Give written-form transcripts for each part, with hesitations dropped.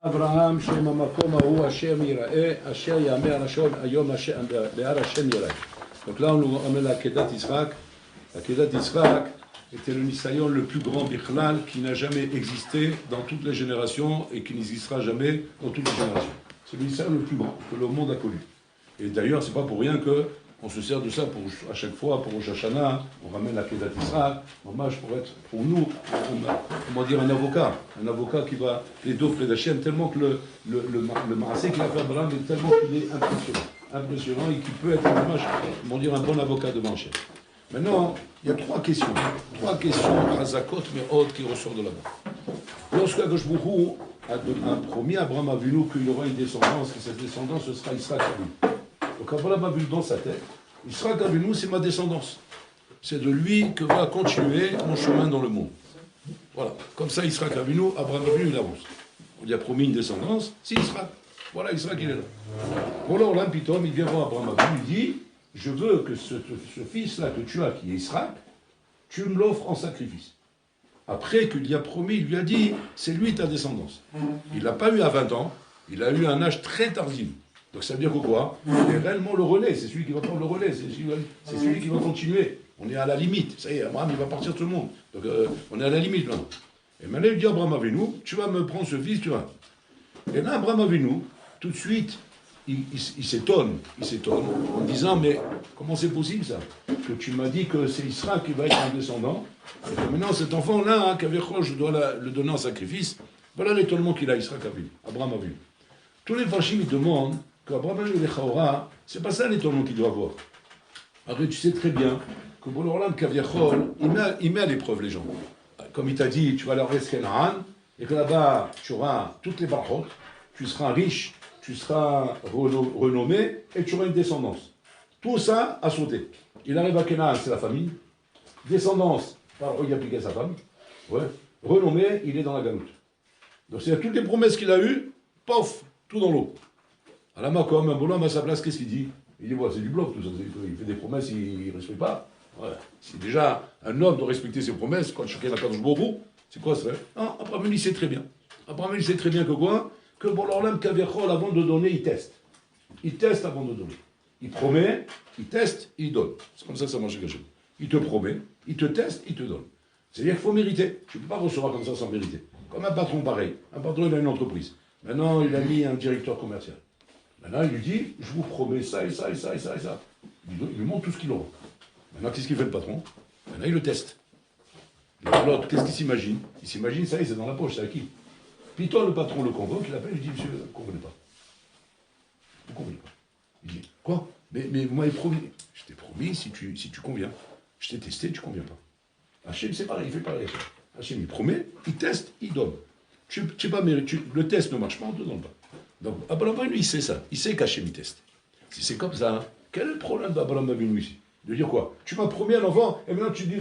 אברהם שם המקום ההוא אשר יראה, אשר יאמר לשון היום בהר השם יראה. Donc là on nous amène la Kedat Yitzhak. La Kedat Yitzhak était le Nisayon le plus grand Bichlal qui n'a jamais existé dans toutes les générations et qui n'existera jamais dans toutes les générations. C'est le Nisayon le plus grand que le monde a connu. Et d'ailleurs c'est pas pour rien que on se sert de ça pour, à chaque fois pour Rosh Hashanah, on ramène la Kedat Yitzhak, hommage pour être pour nous, comment dire, un avocat qui va les doffres d'Hachem, tellement que le Maasé qu'il a fait Abraham est tellement qu'il est impressionnant et qu'il peut être comment dire, un bon avocat devant Hachem. Maintenant, il y a trois questions Hazakot mais autres qui ressortent de là-bas. Lorsque Akadosh Baruch Hu a promis à Abraham Avinu qu'il y aura une descendance, que cette descendance ce sera Israël. Donc Abraham a vu dans sa tête, Yitzhak Avinu, c'est ma descendance. C'est de lui que va continuer mon chemin dans le monde. Voilà. Comme ça, Yitzhak Avinu, Abraham Avinu, il avance. On lui a promis une descendance, c'est Yitzhak. Voilà, Yitzhak, il est là. Bon, alors là, Pitom, il vient voir Abraham Avinu, il dit, je veux que ce fils-là que tu as, qui est Yitzhak, tu me l'offres en sacrifice. Après qu'il lui a promis, il lui a dit, c'est lui ta descendance. Il ne l'a pas eu à 20 ans, il a eu un âge très tardif. Donc ça veut dire que quoi? Il est réellement le relais, c'est celui qui va prendre le relais, c'est celui qui va continuer. On est à la limite, ça y est, Abraham il va partir de ce monde. Donc on est à la limite maintenant. Et maintenant il dit à Abraham Avinu, tu vas me prendre ce fils, tu vois. Et là Abraham Avinu, tout de suite, il s'étonne en disant, mais comment c'est possible ça? Que tu m'as dit que c'est Israël qui va être un descendant, et que maintenant cet enfant-là, qu'Avécho, je dois le donner en sacrifice, voilà l'étonnement qu'il a, Israël Avinu, Abraham Avinu. Tous les Fashim ils demandent, qu'Abraham Avinu et Chaora, c'est pas ça l'étonnement qu'il doit avoir. Alors tu sais très bien que Bonorlam Kaviachol, il met à l'épreuve les gens. Comme il t'a dit, tu vas leur rester Canaan, et que là-bas, tu auras toutes les barachot, tu seras riche, tu seras renommé, et tu auras une descendance. Tout ça a sauté. Il arrive à Canaan, c'est la famille. Descendance, il a piqué sa femme. Ouais. Renommé, il est dans la galoute. Donc c'est toutes les promesses qu'il a eues, pof, tout dans l'eau. À la Makom, un bonhomme à sa place, qu'est-ce qu'il dit? Il dit, voilà, c'est du bloc tout ça, il fait des promesses, il ne respecte pas. Ouais. Si déjà un homme doit respecter ses promesses, quand chacun a Kadosh Baruch Hu, c'est quoi ça? Non, Abraham il sait très bien. Abraham il sait très bien que quoi? Que bon, alors l'homme Kaviachol, avant de donner, il teste. Il teste avant de donner. Il promet, il teste, il donne. C'est comme ça que ça marche chez Hachem. Il te promet, il te teste, il te donne. C'est-à-dire qu'il faut mériter. Tu ne peux pas recevoir comme ça sans mériter. Comme un patron pareil. Un patron, il a une entreprise. Maintenant, il a mis un directeur commercial. Maintenant, il lui dit, je vous promets ça et ça et ça et ça et ça. Il lui montre tout ce qu'il aura. Maintenant, qu'est-ce qu'il fait le patron? Maintenant, il le teste. L'autre, qu'est-ce qu'il s'imagine? Il s'imagine, ça y est, c'est dans la poche, c'est à qui? Puis toi, le patron le convoque, il l'appelle, il dit, monsieur, vous ne comprenez pas. Vous ne comprenez pas. Il dit, quoi? Mais vous m'avez promis. Je t'ai promis, si tu conviens. Je t'ai testé, tu ne conviens pas. Hachem, c'est pareil, il fait pareil. Hachem, il promet, il teste, il donne. Le test ne marche pas, on ne te donne pas. Donc, Abraham Avinu, il sait ça. Il sait qu'Hachem, il teste. Si c'est comme ça, quel est le problème d'Abraham Avinu ici? De dire quoi? Tu m'as promis un enfant, et maintenant tu dis...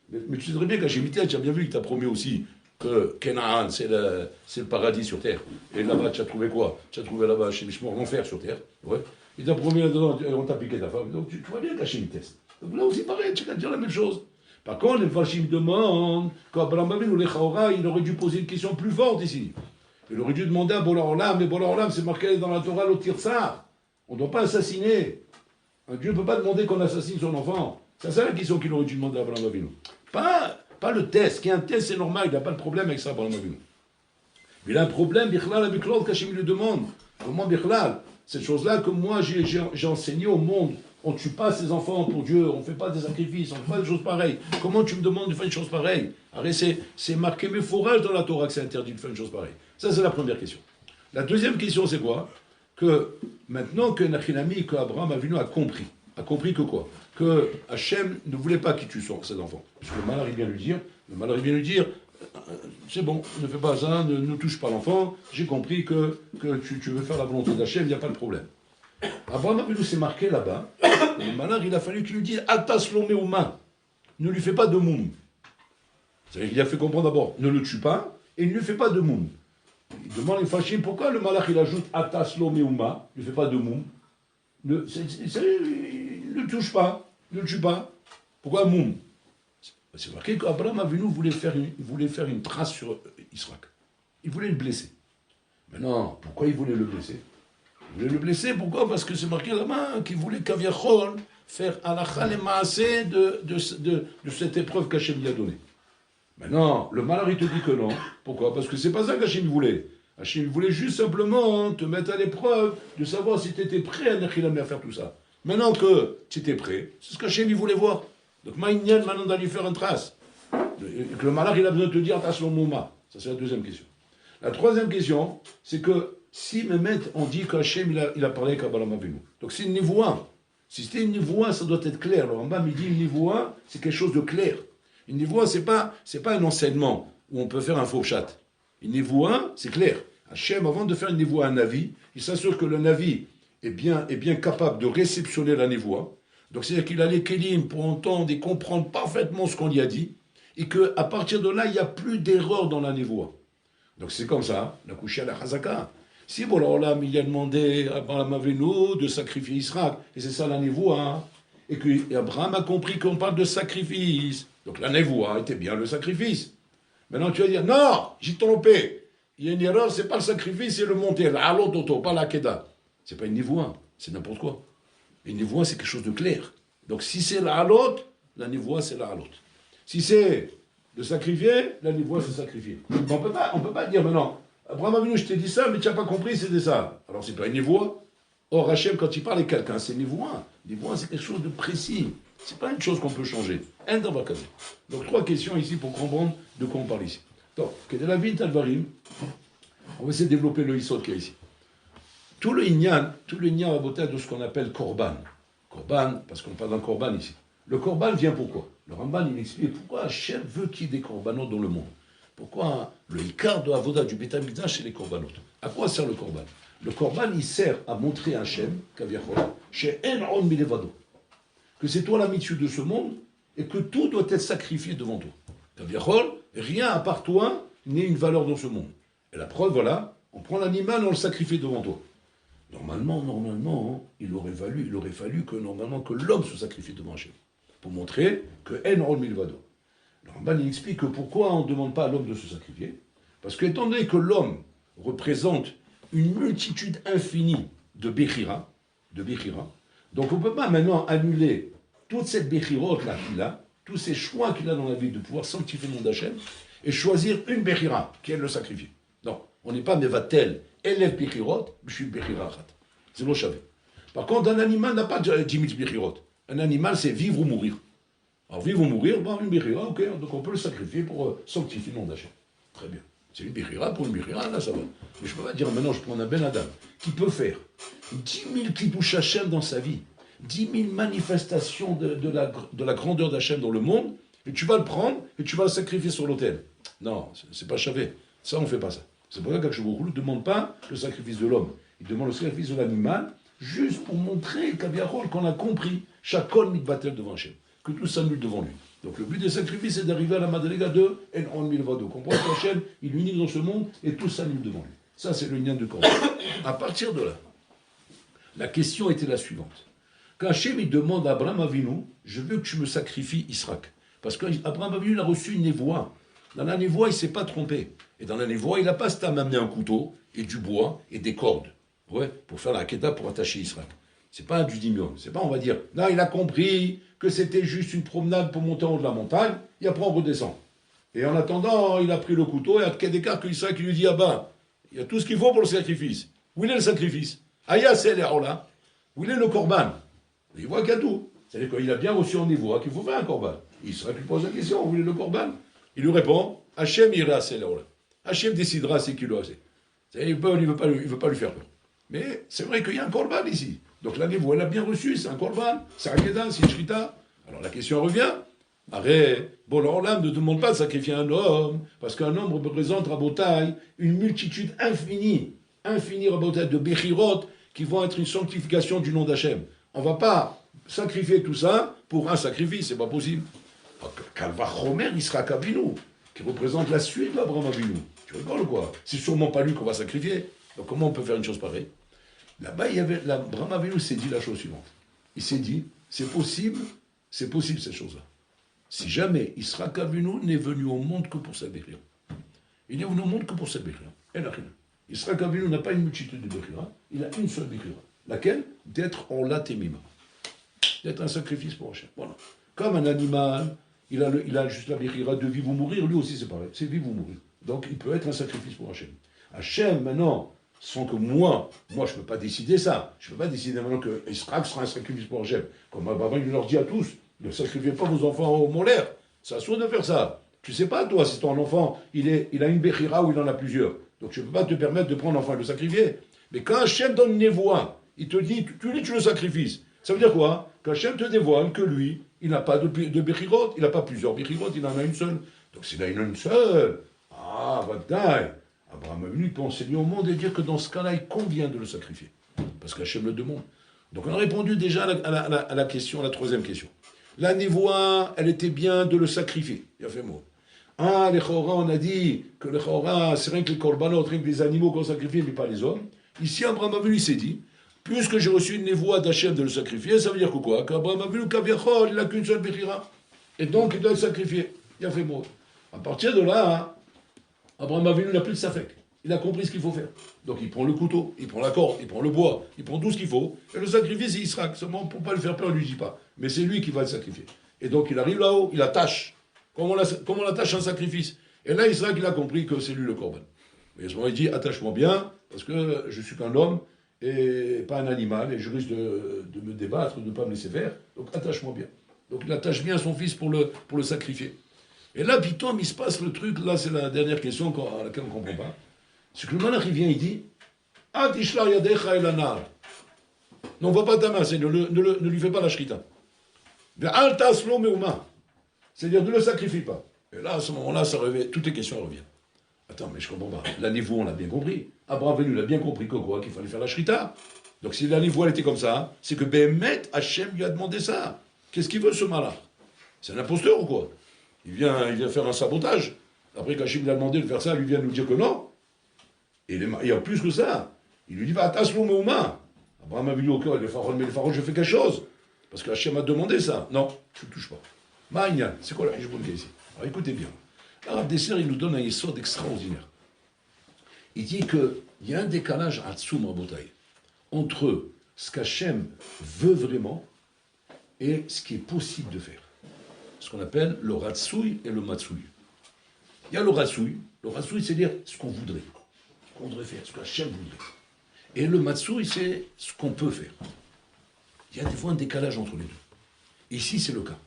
Mais tu sais très bien qu'Hachem, il teste. Tu as bien vu qu'il t'a promis aussi que Canaan, c'est le paradis sur terre. Et là-bas, tu as trouvé quoi? Tu as trouvé là-bas, chez Mishmor, l'enfer sur terre. Ouais. Il t'a promis là-dedans, on t'a piqué ta femme. Donc, tu vois bien qu'Hachem, il teste. Donc là aussi, pareil, tu vas dire la même chose. Par contre, les Fashim demandent qu'Abraham Avinu, les Chaora, il aurait dû poser une question plus forte ici. Il aurait dû demander à Bola Olam, mais Bola Olam, c'est marqué dans la Torah, l'Otirsa. On ne doit pas assassiner. Un Dieu ne peut pas demander qu'on assassine son enfant. C'est ça la question qu'il aurait dû demander à Abraham Avinu. Pas le test. Qui est un test, c'est normal, il n'a pas de problème avec ça, Abraham Avinu. Mais il a un problème, Bichlal, avec l'autre, qu'Hachem lui demande. Comment Bichlal? Cette chose-là que moi, j'ai enseigné au monde. On ne tue pas ses enfants pour Dieu, on ne fait pas des sacrifices, on ne fait pas des choses pareilles. Comment tu me demandes de faire une chose pareille? Arrête, c'est marqué mes fourrages dans la Torah que c'est interdit de faire une chose pareille. Ça, c'est la première question. La deuxième question, c'est quoi? Que maintenant que Nachinami, que Abraham Avinu a compris que quoi? Que Hachem ne voulait pas qu'il tue ses enfants. Parce que le malheur, il vient lui dire, c'est bon, ne fais pas ça, ne touche pas l'enfant, j'ai compris que tu veux faire la volonté d'Hachem, il n'y a pas de problème. Abraham Avinu s'est marqué là-bas, le malheur, il a fallu qu'il lui dise Atas l'oméouma, ne lui fais pas de moum. C'est-à-dire qu'il a fait comprendre d'abord, ne le tue pas, et ne lui fais pas de moum. Il demande les fâchés, pourquoi le malach il ajoute Atas l'oméouma, ne lui fais pas de moum. Ne le touche pas, ne le tue pas. Pourquoi moum? C'est marqué qu'Abraham Avinu voulait faire une trace sur Israël. Il voulait le blesser. Maintenant, pourquoi il voulait le blesser? Il voulait le blesser, pourquoi? Parce que c'est marqué là-bas qu'il voulait Kaviachol faire halakha le maaseh de cette épreuve qu'Hachem lui a donnée. Maintenant, le malheur, il te dit que non. Pourquoi? Parce que c'est pas ça qu'Hachem voulait. Hachem voulait juste simplement te mettre à l'épreuve de savoir si tu étais prêt à faire tout ça. Maintenant que tu étais prêt, c'est ce qu'Hachem voulait voir. Donc, Maïnian, maintenant d'aller faire une trace. Et que le malheur, il a besoin de te dire, attention, Mouma. Ça, c'est la deuxième question. La troisième question, c'est que si Mehmet, on dit qu'Hachem, il a parlé avec Abraham Avinu. Donc, c'est une névoie. Si c'était une névoie, ça doit être clair. Le Rambam, il dit une névoie, c'est quelque chose de clair. Une névoie, c'est pas un enseignement où on peut faire un faux chat. Une névoie, c'est clair. Hachem, avant de faire une névoie à un navi, il s'assure que le navi est bien capable de réceptionner la névoie. Donc, c'est-à-dire qu'il a les kélim pour entendre et comprendre parfaitement ce qu'on lui a dit, et qu'à partir de là, il n'y a plus d'erreur dans la névoie. Donc, c'est comme ça, la couché à la Chazaka. Si Bolam, il a demandé à Abraham Avinu de sacrifier Israël, et c'est ça la névoie, et qu'Abraham a compris qu'on parle de sacrifice. Donc la névoie était bien le sacrifice. Maintenant tu vas dire, non, j'ai trompé. Il y a une erreur, c'est pas le sacrifice, c'est le monter. L'alot d'auto, pas la keda. C'est pas une névoie, c'est n'importe quoi. Une névoie, c'est quelque chose de clair. Donc si c'est l'alot, la névoie, c'est l'alot. Si c'est de sacrifier, la névoie, c'est sacrifier. On peut pas dire, mais non, Abraham Avinu, je t'ai dit ça, mais tu n'as pas compris, c'était ça. Alors c'est pas une névoie. Or, Hachem, quand il parle avec quelqu'un, c'est névoie. Névoie, c'est quelque chose de précis. C'est pas une chose qu'on peut changer. Donc, trois questions ici pour comprendre de quoi on parle ici. Donc, quel est la vie d'Alvarim? On va essayer de développer le Yisod qu'il y a ici. Tout le Inyan va voter de ce qu'on appelle Korban. Korban, parce qu'on parle d'un Korban ici. Le Korban vient pourquoi? Le Ramban, il explique pourquoi Hachem veut qu'il y ait des Korbanot dans le monde. Pourquoi le Ikar de Avoda du Beth Amikdash, c'est les Korbanot. À quoi sert le Korban? Le Korban, il sert à montrer à Hachem, chez En Milevado, que c'est toi la mitzvah de ce monde et que tout doit être sacrifié devant toi. Kaviachol, rien à part toi n'est une valeur dans ce monde. Et la preuve, voilà, on prend l'animal, on le sacrifie devant toi. Normalement, il aurait fallu que l'homme se sacrifie devant Hachem, pour montrer que En Milevado. Le Ramban, il explique que pourquoi on ne demande pas à l'homme de se sacrifier. Parce qu'étant donné que l'homme représente une multitude infinie de Bechira, donc on ne peut pas maintenant annuler toute cette Bechirote-là qu'il a, tous ces choix qu'il a dans la vie de pouvoir sanctifier le nom d'Hachem, et choisir une Bechira, qui est le sacrifier. Non, on n'est pas Mevatel, élève Bechirot, je suis Bechira Achat. C'est le chavé. Par contre, un animal n'a pas 10 000 Bechirot. Un animal, c'est vivre ou mourir. Alors, vivre ou mourir, une Bechira, ok, donc on peut le sacrifier pour sanctifier le nom d'Hachem. Très bien. C'est une Bechira, pour une Bechira, là ça va. Mais je ne peux pas dire maintenant, je prends un Ben Adam, qui peut faire 10 000 Kiddush Hachem dans sa vie, 10 000 manifestations de la grandeur d'Hachem dans le monde, et tu vas le prendre et tu vas le sacrifier sur l'autel. Non, c'est pas chavé. Ça, on ne fait pas ça. C'est pour ça qu'Hachem ne demande pas le sacrifice de l'homme. Il demande le sacrifice de l'animal, juste pour montrer qu'on a compris chaque col mitbatel devant Hachem, que tout s'annule devant lui. Donc le but des sacrifices, c'est d'arriver à la Madriga de En Milvado. Comprendre qu'Hachem, il unit dans ce monde et tout s'annule devant lui. Ça, c'est le lien de Korban. À partir de là, la question était la suivante. Quand Hachem, il demande à Abraham Avinu, je veux que tu me sacrifies Israël. Parce qu'Abraham Avinu, il a reçu une névoie. Dans la névoie, il ne s'est pas trompé. Et dans la névoie, il n'a pas à m'amener un couteau et du bois et des cordes. Ouais, pour faire la Kedah pour attacher Israël. C'est pas du dimion. C'est pas, on va dire, non, il a compris que c'était juste une promenade pour monter en haut de la montagne, et après on redescend. Et en attendant, il a pris le couteau, et à quel écart que Israël qui lui dit, ah ben, il y a tout ce qu'il faut pour le sacrifice. Où il est le sacrifice? Aya c'est là. Où il est le korban? Il voit qu'il y a tout. C'est-à-dire qu'il a bien reçu en niveau qu'il faut faire un korban. Israël lui pose la question, où il est le korban? Il lui répond, Hachem ira c'est là. Hachem décidera c'est qu'il a assez. Il ne veut pas lui faire peur. Mais c'est vrai qu'il y a un korban ici. Donc la névoie, elle a bien reçu, c'est un korban, c'est un kedah, c'est une shrita. Alors la question revient. Arrête, bon, l'Orlam ne demande pas de sacrifier un homme, parce qu'un homme représente Rabotai une multitude infinie Rabotai de Bechirot qui vont être une sanctification du nom d'Hachem. On ne va pas sacrifier tout ça pour un sacrifice, c'est pas possible. Kalva Chomer Israël Avinu, qui représente la suite d'Abraham Avinu. Tu rigoles quoi? C'est sûrement pas lui qu'on va sacrifier. Donc comment on peut faire une chose pareille? Là-bas, Abraham Avinu s'est dit la chose suivante. Il s'est dit, c'est possible cette chose-là. Si jamais Israël Avinu n'est venu au monde que pour sa béchira. Il n'est venu au monde que pour sa béchira. Yitzhak Avinu n'a pas une multitude de Bechira, il a une seule Bechira. Laquelle? D'être en latémima. D'être un sacrifice pour Hachem. Voilà. Comme un animal, il a juste la Bechira de vivre ou mourir, lui aussi c'est pareil, c'est vivre ou mourir. Donc il peut être un sacrifice pour Hachem. Hachem, maintenant, sans que moi je ne peux pas décider ça. Je ne peux pas décider maintenant que Israël sera un sacrifice pour Hachem. Comme Abraham, il leur dit à tous, ne sacrifiez pas vos enfants au molaire. C'est à soi de faire ça. Tu ne sais pas, toi, si ton enfant, il a une Bechira ou il en a plusieurs. Donc je ne peux pas te permettre de prendre l'enfant et de le sacrifier. Mais quand Hachem donne une névoie, il te dit, tu le sacrifices. Ça veut dire quoi? Quand Hachem te dévoile que lui, il n'a pas de Bechirot, il n'a pas plusieurs Bechirot, il en a une seule. Donc s'il a une seule, Vadaï, Abraham Avinu peut enseigner au monde et dire que dans ce cas-là, il convient de le sacrifier. Parce qu'Hachem le demande. Donc on a répondu déjà à la question, à la troisième question. La névoie, elle était bien de le sacrifier. Il a fait mot. Les Chora, on a dit que les Chora, c'est rien que les korbanot, rien que les animaux qu'on sacrifie, mais pas les hommes. Ici, Abraham Avinu s'est dit, puisque j'ai reçu une névoie d'Hachem de le sacrifier, ça veut dire que quoi? Qu'Abraham Avinu, Kaviachol, il n'a qu'une seule Bechira. Et donc, il doit le sacrifier. Il a fait mot. À partir de là, Abraham Avinu n'a plus de safek. Il a compris ce qu'il faut faire. Donc il prend le couteau, il prend la corde, il prend le bois, il prend tout ce qu'il faut. Et le sacrifice, c'est Israël. Seulement, pour ne pas le faire peur, on ne lui dit pas. Mais c'est lui qui va le sacrifier. Et donc il arrive là-haut, il attache. Comment on attache un sacrifice? Et là, Israël, il a compris que c'est lui le corban. Et à ce moment, il dit, attache-moi bien, parce que je suis qu'un homme et pas un animal, et je risque de me débattre, de ne pas me laisser faire. Donc attache-moi bien. Donc il attache bien son fils pour le sacrifier. Et là, Pitom, il se passe le truc, là c'est la dernière question à laquelle on ne comprend pas. C'est que le malach, il vient, il dit, Tishlar yadecha el anar. N'envoie pas ta main, ne lui fais pas la shrita. Ve'al taslo meuma. C'est-à-dire, ne le sacrifie pas. Et là, à ce moment-là, toutes les questions reviennent. Attends, mais je comprends pas. La névoie, on l'a bien compris. Abraham Avinu l'a bien compris que quoi? Qu'il fallait faire la shrita. Donc si la névoie était comme ça, c'est que Behemet, Hachem lui a demandé ça. Qu'est-ce qu'il veut ce malach? C'est un imposteur ou quoi? Il vient faire un sabotage. Après qu'Hachem lui a demandé de faire ça, lui vient nous dire que non. Et il y a plus que ça. Il lui dit, va taslo meuma. Abraham a vu au cœur, mais les pharaons, je fais quelque chose. Parce que Hachem a demandé ça. Non, tu ne touches pas. Maïnia, c'est quoi la Hishboun ici? Alors écoutez bien. L'Arabe Desser, il nous donne un yesod extraordinaire. Il dit qu'il y a un décalage à Tsoum Rabotai entre ce qu'Hachem veut vraiment et ce qui est possible de faire. Ce qu'on appelle le Ratsouï et le Matsouï. Il y a le Ratsouï. Le Ratsouï, c'est-à-dire ce qu'on voudrait. Ce qu'on voudrait faire, ce qu'Hachem voudrait. Et le Matsouï, c'est ce qu'on peut faire. Il y a des fois un décalage entre les deux. Ici, c'est le cas.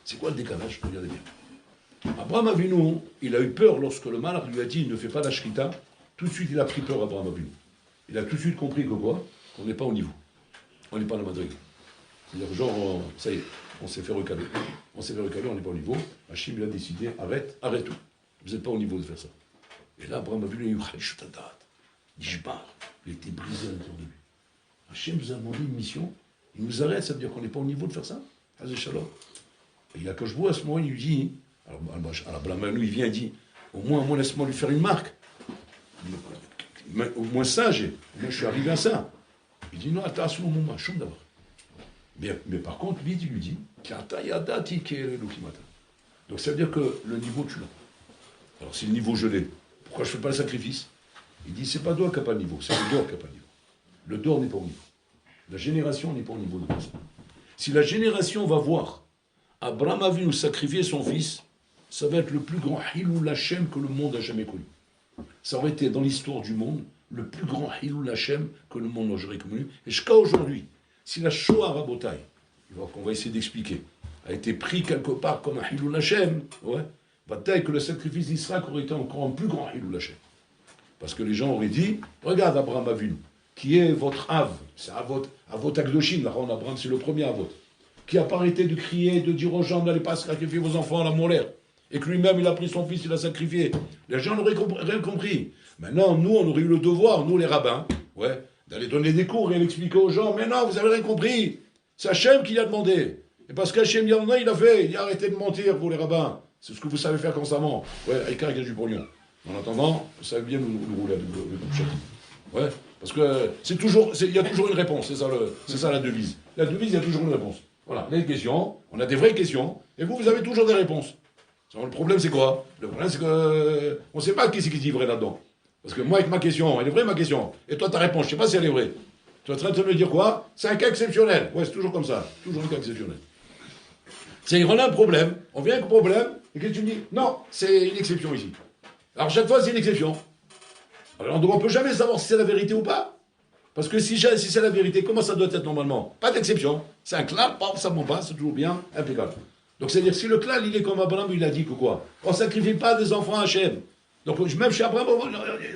C'est quoi le décalage? Regardez bien. Abraham Avinu, il a eu peur lorsque le malach lui a dit ne fais pas la shrita. Tout de suite, il a pris peur, Abraham Avinu. Il a tout de suite compris que quoi? Qu'on n'est pas au niveau. On n'est pas à la madrigue. C'est-à-dire, genre, ça y est, on s'est fait recaler. On s'est fait recaler, on n'est pas au niveau. Hachim, il a décidé, arrête tout. Vous n'êtes pas au niveau de faire ça. Et là, Abraham Avinu, il a eu Khalishutadat. Il dit, je pars. Il était brisé à l'intérieur de lui. Hachem nous a demandé une mission. Il nous arrête, ça veut dire qu'on n'est pas au niveau de faire ça. Hazé Shalom. Et il y a que je vois à ce moment, il lui dit, alors Abraham Avinu, il vient et dit, au moins laisse-moi lui faire une marque. Au moins ça, moi je suis arrivé à ça. Il dit, non, attends, ce moment, choum d'abord. Mais par contre, lui, il lui dit, donc ça veut dire que le niveau, tu l'as. Alors si le niveau je l'ai, pourquoi je ne fais pas le sacrifice? Il dit, c'est pas toi qui n'as pas le niveau, c'est le dehors qui n'a pas le niveau. Le dehors n'est pas au niveau. La génération n'est pas au niveau de personne. Si la génération va voir Abraham Avinu sacrifier son fils, ça va être le plus grand Hilul Hashem que le monde a jamais connu. Ça aurait été dans l'histoire du monde le plus grand Hilul Hashem que le monde n'a jamais connu. Et jusqu'à aujourd'hui, si la Shoah Rabotai, qu'on va essayer d'expliquer, a été pris quelque part comme un Hilul Hashem, va tailler que le sacrifice d'Israël aurait été encore un plus grand Hilul Hashem. Parce que les gens auraient dit, regarde Abraham Avinu, qui est votre Av, c'est Avot Agdoshim, là, Abraham c'est le premier Avot, qui n'a pas arrêté de crier, de dire aux gens, n'allez pas sacrifier vos enfants à la molaire, et que lui-même il a pris son fils, il l'a sacrifié. Les gens n'auraient rien compris. Maintenant, nous, on aurait eu le devoir, nous les rabbins, d'aller donner des cours et l'expliquer aux gens, mais non, vous avez rien compris, c'est Hachem qui l'a demandé. Et parce qu'Hachem, il a fait, il a arrêté de mentir, vous les rabbins. C'est ce que vous savez faire constamment. Aïkar, il y a du pognon. En attendant, vous savez bien nous rouler le parce que il y a toujours une réponse, c'est ça la devise. La devise, il y a toujours une réponse. Voilà, les questions, on a des vraies questions, et vous avez toujours des réponses. Le problème, c'est quoi? Le problème, c'est qu'on ne sait pas qui c'est qui dit vrai là-dedans. Parce que moi, avec ma question, elle est vraie ma question, et toi ta réponse, je sais pas si elle est vraie. Tu es en train de me dire quoi? C'est un cas exceptionnel. Ouais, c'est toujours comme ça, toujours un cas exceptionnel. C'est on a un problème, on vient avec un problème, et qu'est-ce que tu me dis? Non, c'est une exception ici. Alors chaque fois, c'est une exception. Alors on ne peut jamais savoir si c'est la vérité ou pas. Parce que si c'est la vérité, comment ça doit être normalement? Pas d'exception. C'est un clal, ça ne ment pas, c'est toujours bien, impeccable. Donc c'est-à-dire, si le clal, il est comme Abraham, il a dit que quoi? On ne sacrifie pas des enfants à Hachem. Donc même chez Abraham,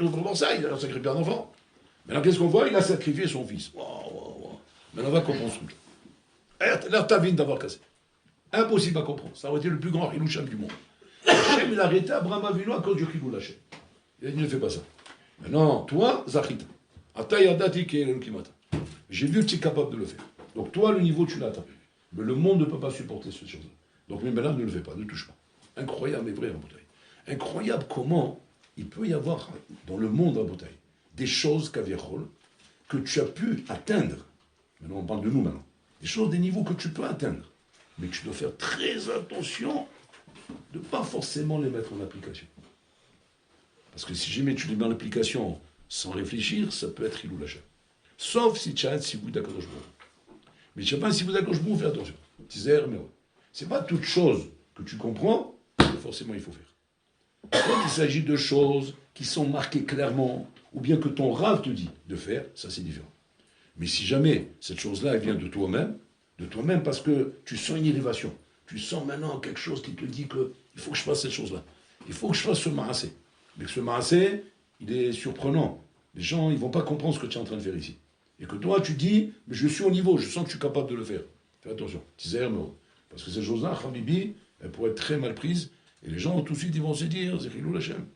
on comprend ça, il a sacrifié un enfant. Maintenant, qu'est-ce qu'on voit? Il a sacrifié son fils. Wow, wow, wow. Maintenant, on va comprendre ce truc. Là, t'as vu d'avoir cassé. Impossible à comprendre. Ça aurait été le plus grand Hiloucham du monde. Hachem, il a arrêté Abraham Avinu à cause du Hilou Hachem. Il a dit, ne fais pas ça. Maintenant, toi, Zachita. J'ai vu que tu es capable de le faire. Donc toi, le niveau, tu l'atteins. Mais le monde ne peut pas supporter cette chose-là. Donc mais maintenant, ne le fais pas, ne touche pas. Incroyable, mais vrai, en bouteille. Incroyable comment il peut y avoir dans le monde en bouteille des choses qu'Aviachol, que tu as pu atteindre. Maintenant, on parle de nous maintenant. Des choses, des niveaux que tu peux atteindre. Mais tu dois faire très attention de ne pas forcément les mettre en application. Parce que si jamais tu les mets en application sans réfléchir, ça peut être Hilou Hachem. Sauf si tu as un Sibou d'Akadosh Baruch Hu. Mais si tu n'as pas un Sibou d'Akadosh Baruch Hu, fais attention. C'est pas toute chose que tu comprends que forcément il faut faire. Quand il s'agit de choses qui sont marquées clairement, ou bien que ton rave te dit de faire, ça c'est différent. Mais si jamais cette chose-là elle vient de toi-même parce que tu sens une élévation, tu sens maintenant quelque chose qui te dit que il faut que je fasse cette chose-là, il faut que je fasse ce maassé. Mais que ce maassé, il est surprenant. Les gens, ils ne vont pas comprendre ce que tu es en train de faire ici. Et que toi, tu dis, mais je suis au niveau, je sens que je suis capable de le faire. Fais attention, parce que ces choses-là, Habibi, elles pourraient être très mal prises, et les gens, tout de suite, ils vont se dire, c'est Hilou Hachem.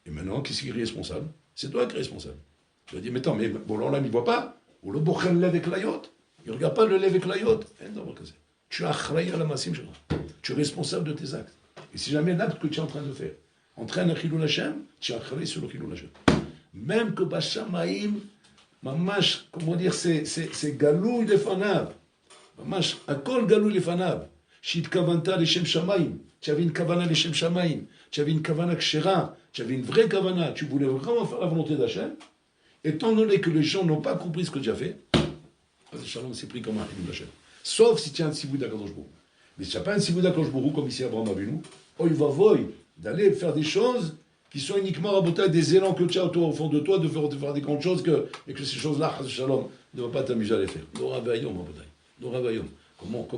Et maintenant, qui est responsable? C'est toi qui es responsable. Tu vas dire, mais attends, mais bon, là, il ne voit pas. Ou le bochel lève avec la yacht. Il ne regarde pas le lève avec la yacht. Tu as à la massim, tu es responsable de tes actes. Et si jamais l'acte que tu es en train de faire entraîne un Hilou Hachem, tu as travaillé sur le Hilou Hachem. Même que Bachamaïm, mamash, comment dire, c'est galou il est fanab. Mamash, akol galou il est fanab. Shit kavanta leshem shamaim. Tu avais une kavana leshem shamaim. Tu avais une kavana kshera. Tu avais une vraie kavana. Tu voulais vraiment faire la volonté d'Hachem. Étant donné que les gens n'ont pas compris ce que tu as fait, Shalom s'est pris comme un Hilou Hachem. Sauf si tu as un Sibou d'Akadosh Baruch Hu. Mais si tu n'as pas un Sibou d'Akadosh Baruch Hu, comme ici Abraham Avinu, oh, il va voyer d'aller faire des choses qui sont uniquement à des élans que tu as au fond de toi, de faire des grandes choses, et que ces choses-là, Shalom, ne va pas t'amuser à les faire. Comment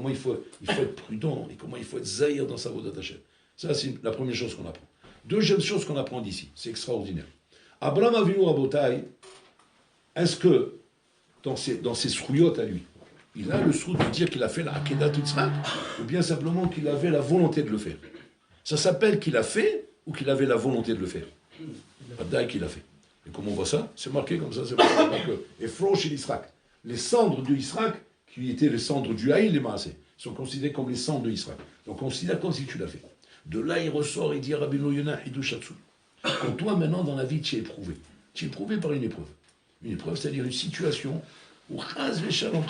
il faut être prudent, et comment il faut être zahir dans sa voie d'attaché. Ça, c'est la première chose qu'on apprend. Deuxième chose qu'on apprend d'ici, c'est extraordinaire. Abraham Avinu Rabotai, est-ce que, dans ses srouillottes à lui, il a le srout de dire qu'il a fait la Akedat Yitzhak, ou bien simplement qu'il avait la volonté de le faire? Ça s'appelle qu'il a fait, ou qu'il avait la volonté de le faire? Abdaï qu'il a fait. Et comment on voit ça? C'est marqué comme ça, c'est marqué que Ephron chez l'Israël. Les cendres de Israël, qui étaient les cendres du Haïl, les Maasé, sont considérées comme les cendres de Israël. Donc on considère comme si tu l'as fait. De là, il ressort et dit Rabbeinu Yonah Hidushatsu. Quand toi, maintenant, dans la vie, tu es éprouvé. Tu es éprouvé par une épreuve. Une épreuve, c'est-à-dire une situation où, chaz shalom,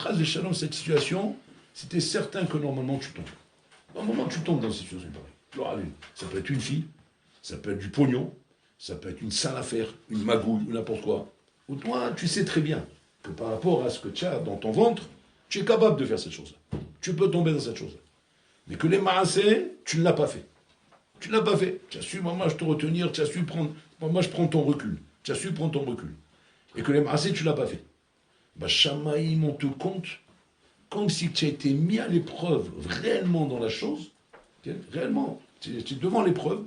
cette situation, c'était certain que normalement tu tombes. Normalement, tu tombes dans une situation pareille. Ça peut être une fille, ça peut être du pognon, ça peut être une sale affaire, une magouille, ou n'importe quoi. Ou toi, tu sais très bien que par rapport à ce que tu as dans ton ventre, tu es capable de faire cette chose-là. Tu peux tomber dans cette chose-là. Mais que les maassés, tu ne l'as pas fait. Tu ne l'as pas fait. Tu as su, maman, je te retenir, tu as su prendre, maman, je prends ton recul. Tu as su prendre ton recul. Et que les maassés, tu ne l'as pas fait. Bah, Shamaïm, on te compte comme si tu as été mis à l'épreuve réellement dans la chose. Réellement, tu es devant l'épreuve,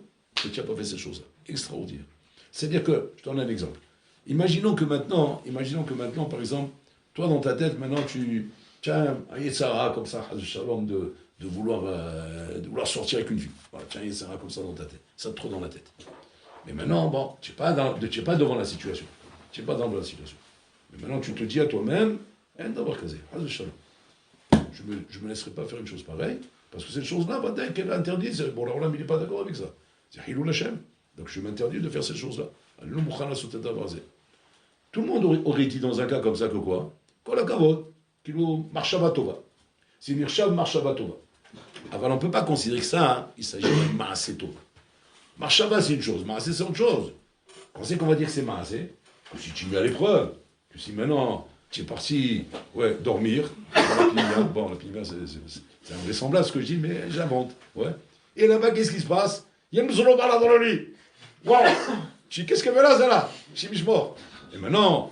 et tu n'as pas fait cette chose-là. Extraordinaire. C'est-à-dire que, je te donne un exemple. Imaginons que maintenant, par exemple, toi dans ta tête, maintenant, tu as un Yetzara comme ça, Shalom, de vouloir sortir avec une fille. Voilà, tu as un Yetzara comme ça dans ta tête. Ça te trotte dans la tête. Mais maintenant, bon, tu n'es pas devant la situation. Tu n'es pas dans la situation. Mais maintenant, tu te dis à toi-même, je me laisserai pas faire une chose pareille, parce que cette chose-là, dès qu'elle est interdite, bon, alors là, il n'est pas d'accord avec ça. C'est Hilou Hachem. Donc je m'interdis de faire cette chose-là. Tout le monde aurait dit dans un cas comme ça que quoi? Kol hakavod, kilo marshava tova. C'est mirshav marshava tova. Alors on ne peut pas considérer que ça, il s'agit de maasé tova. Marshava c'est une chose, maasé c'est autre chose. Quand c'est qu'on va dire que c'est maasé? Que si tu mets à l'épreuve, que si maintenant tu es parti dormir, la pinière, c'est invraisemblable ce que je dis, mais j'invente. Ouais. Et là-bas, qu'est-ce qui se passe? Il y a une là dans le lit. Waouh! Je dis, qu'est-ce qu'elle fait là, celle-là? Je dis, je mort. Et maintenant,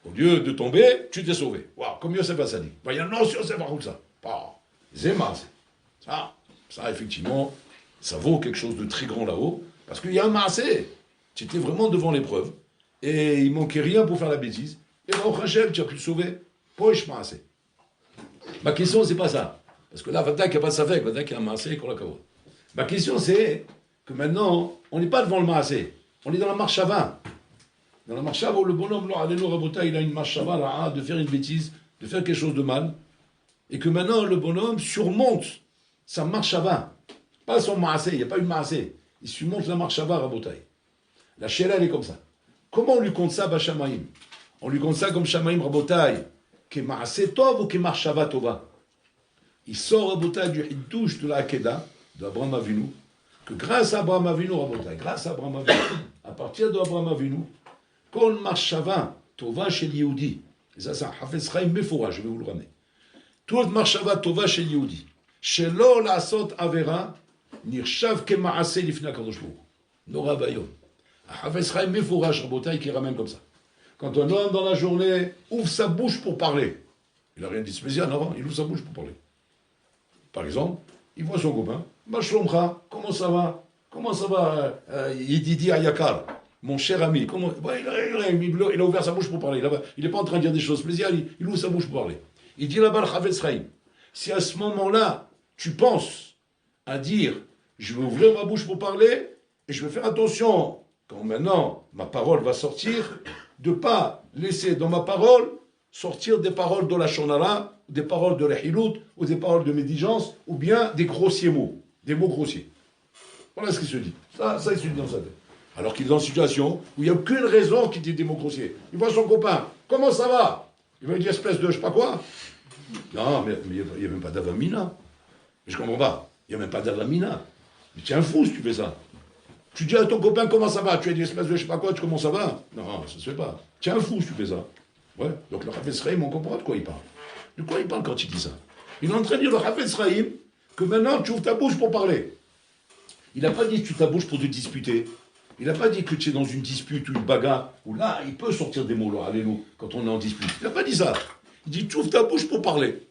au lieu de tomber, tu t'es sauvé. Waouh, comme Yosef Hassani. Il y a non, Yosef ça. C'est maasé. Ça, effectivement, ça vaut quelque chose de très grand là-haut, parce qu'il y a un maasé. Tu étais vraiment devant l'épreuve, et il manquait rien pour faire la bêtise, et là, au Hachem, tu as pu te sauver. Poche maasé. Ma question, c'est pas ça. Parce que là, Vadak, il n'y a pas de safek, Vadak, il y a un maasé, qu'on l'a kavod. Ma question, c'est que maintenant, on n'est pas devant le maasé, on est dans la marche à 20. Dans la marche à 20, le bonhomme, il a une marche à 20, de faire une bêtise, de faire quelque chose de mal, et que maintenant, le bonhomme surmonte sa marche à 20. Pas son maasé, il n'y a pas une maasé. Il surmonte la marche à 20, Rabotai. La Sheila, elle est comme ça. Comment on lui compte ça, Bashamaim? On lui compte ça comme Shamaim Rabotai, qui est maasé tov ou qui est marchava tova. Il sort Rabotai du Hiddouche de la Hakeda, d'Abraham Avinu, que grâce à Abraham Avinu, Rabotai, grâce à Abraham Avinu, à partir d'Abraham Avinu, Kol marchava tova chez Yehudi. Et ça, c'est un Hafez Chaim Mefoura, je vais vous le ramener. Toute marchava tova chez Yehudi. Shelo la'asot avera, nirshav ke ma'aseh lifnei HaKadosh Baruch Hu. Nora Bayom. Hafez Chaim Mefoura, Rabotai, qui ramène comme ça. Quand un homme dans la journée ouvre sa bouche pour parler, il n'a rien dit de spécial avant, il ouvre sa bouche pour parler. Par exemple, il voit son copain, Mashlomcha, comment ça va? Comment ça va, Yedidi Ayakar, mon cher ami? Comment... il a ouvert sa bouche pour parler. Il n'est pas en train de dire des choses spéciales, il ouvre sa bouche pour parler. Il dit là-bas, Chavetz Chaim, si à ce moment-là, tu penses à dire, je vais ouvrir ma bouche pour parler, et je vais faire attention, quand maintenant ma parole va sortir, de ne pas laisser dans ma parole sortir des paroles de la shonara, des paroles de la hilout, ou des paroles de médigence, ou bien des grossiers mots, des mots grossiers. Voilà ce qu'il se dit. Ça il se dit dans sa tête. Alors qu'il est dans une situation où il n'y a aucune raison qu'il dise des mots grossiers. Il voit son copain, comment ça va? Il va lui dire espèce de je sais pas quoi. Non, mais il n'y a même pas d'avamina. Mais je comprends pas. Il n'y a même pas d'avamina. Mais tu es un fou si tu fais ça. Tu dis à ton copain comment ça va, tu as dit espèce de je sais pas quoi, comment ça va? Non, ça se fait pas. Tu es un fou si tu fais ça. Ouais. Donc le Hafez Chaim, on comprend de quoi il parle. De quoi il parle quand il dit ça? Il est en train de dire le Hafez Chaim que maintenant tu ouvres ta bouche pour parler. Il n'a pas dit que tu ouvres ta bouche pour te disputer. Il n'a pas dit que tu es dans une dispute ou une bagarre, où là, il peut sortir des mots, là, allez-nous, quand on est en dispute. Il n'a pas dit ça. Il dit tu ouvres ta bouche pour parler.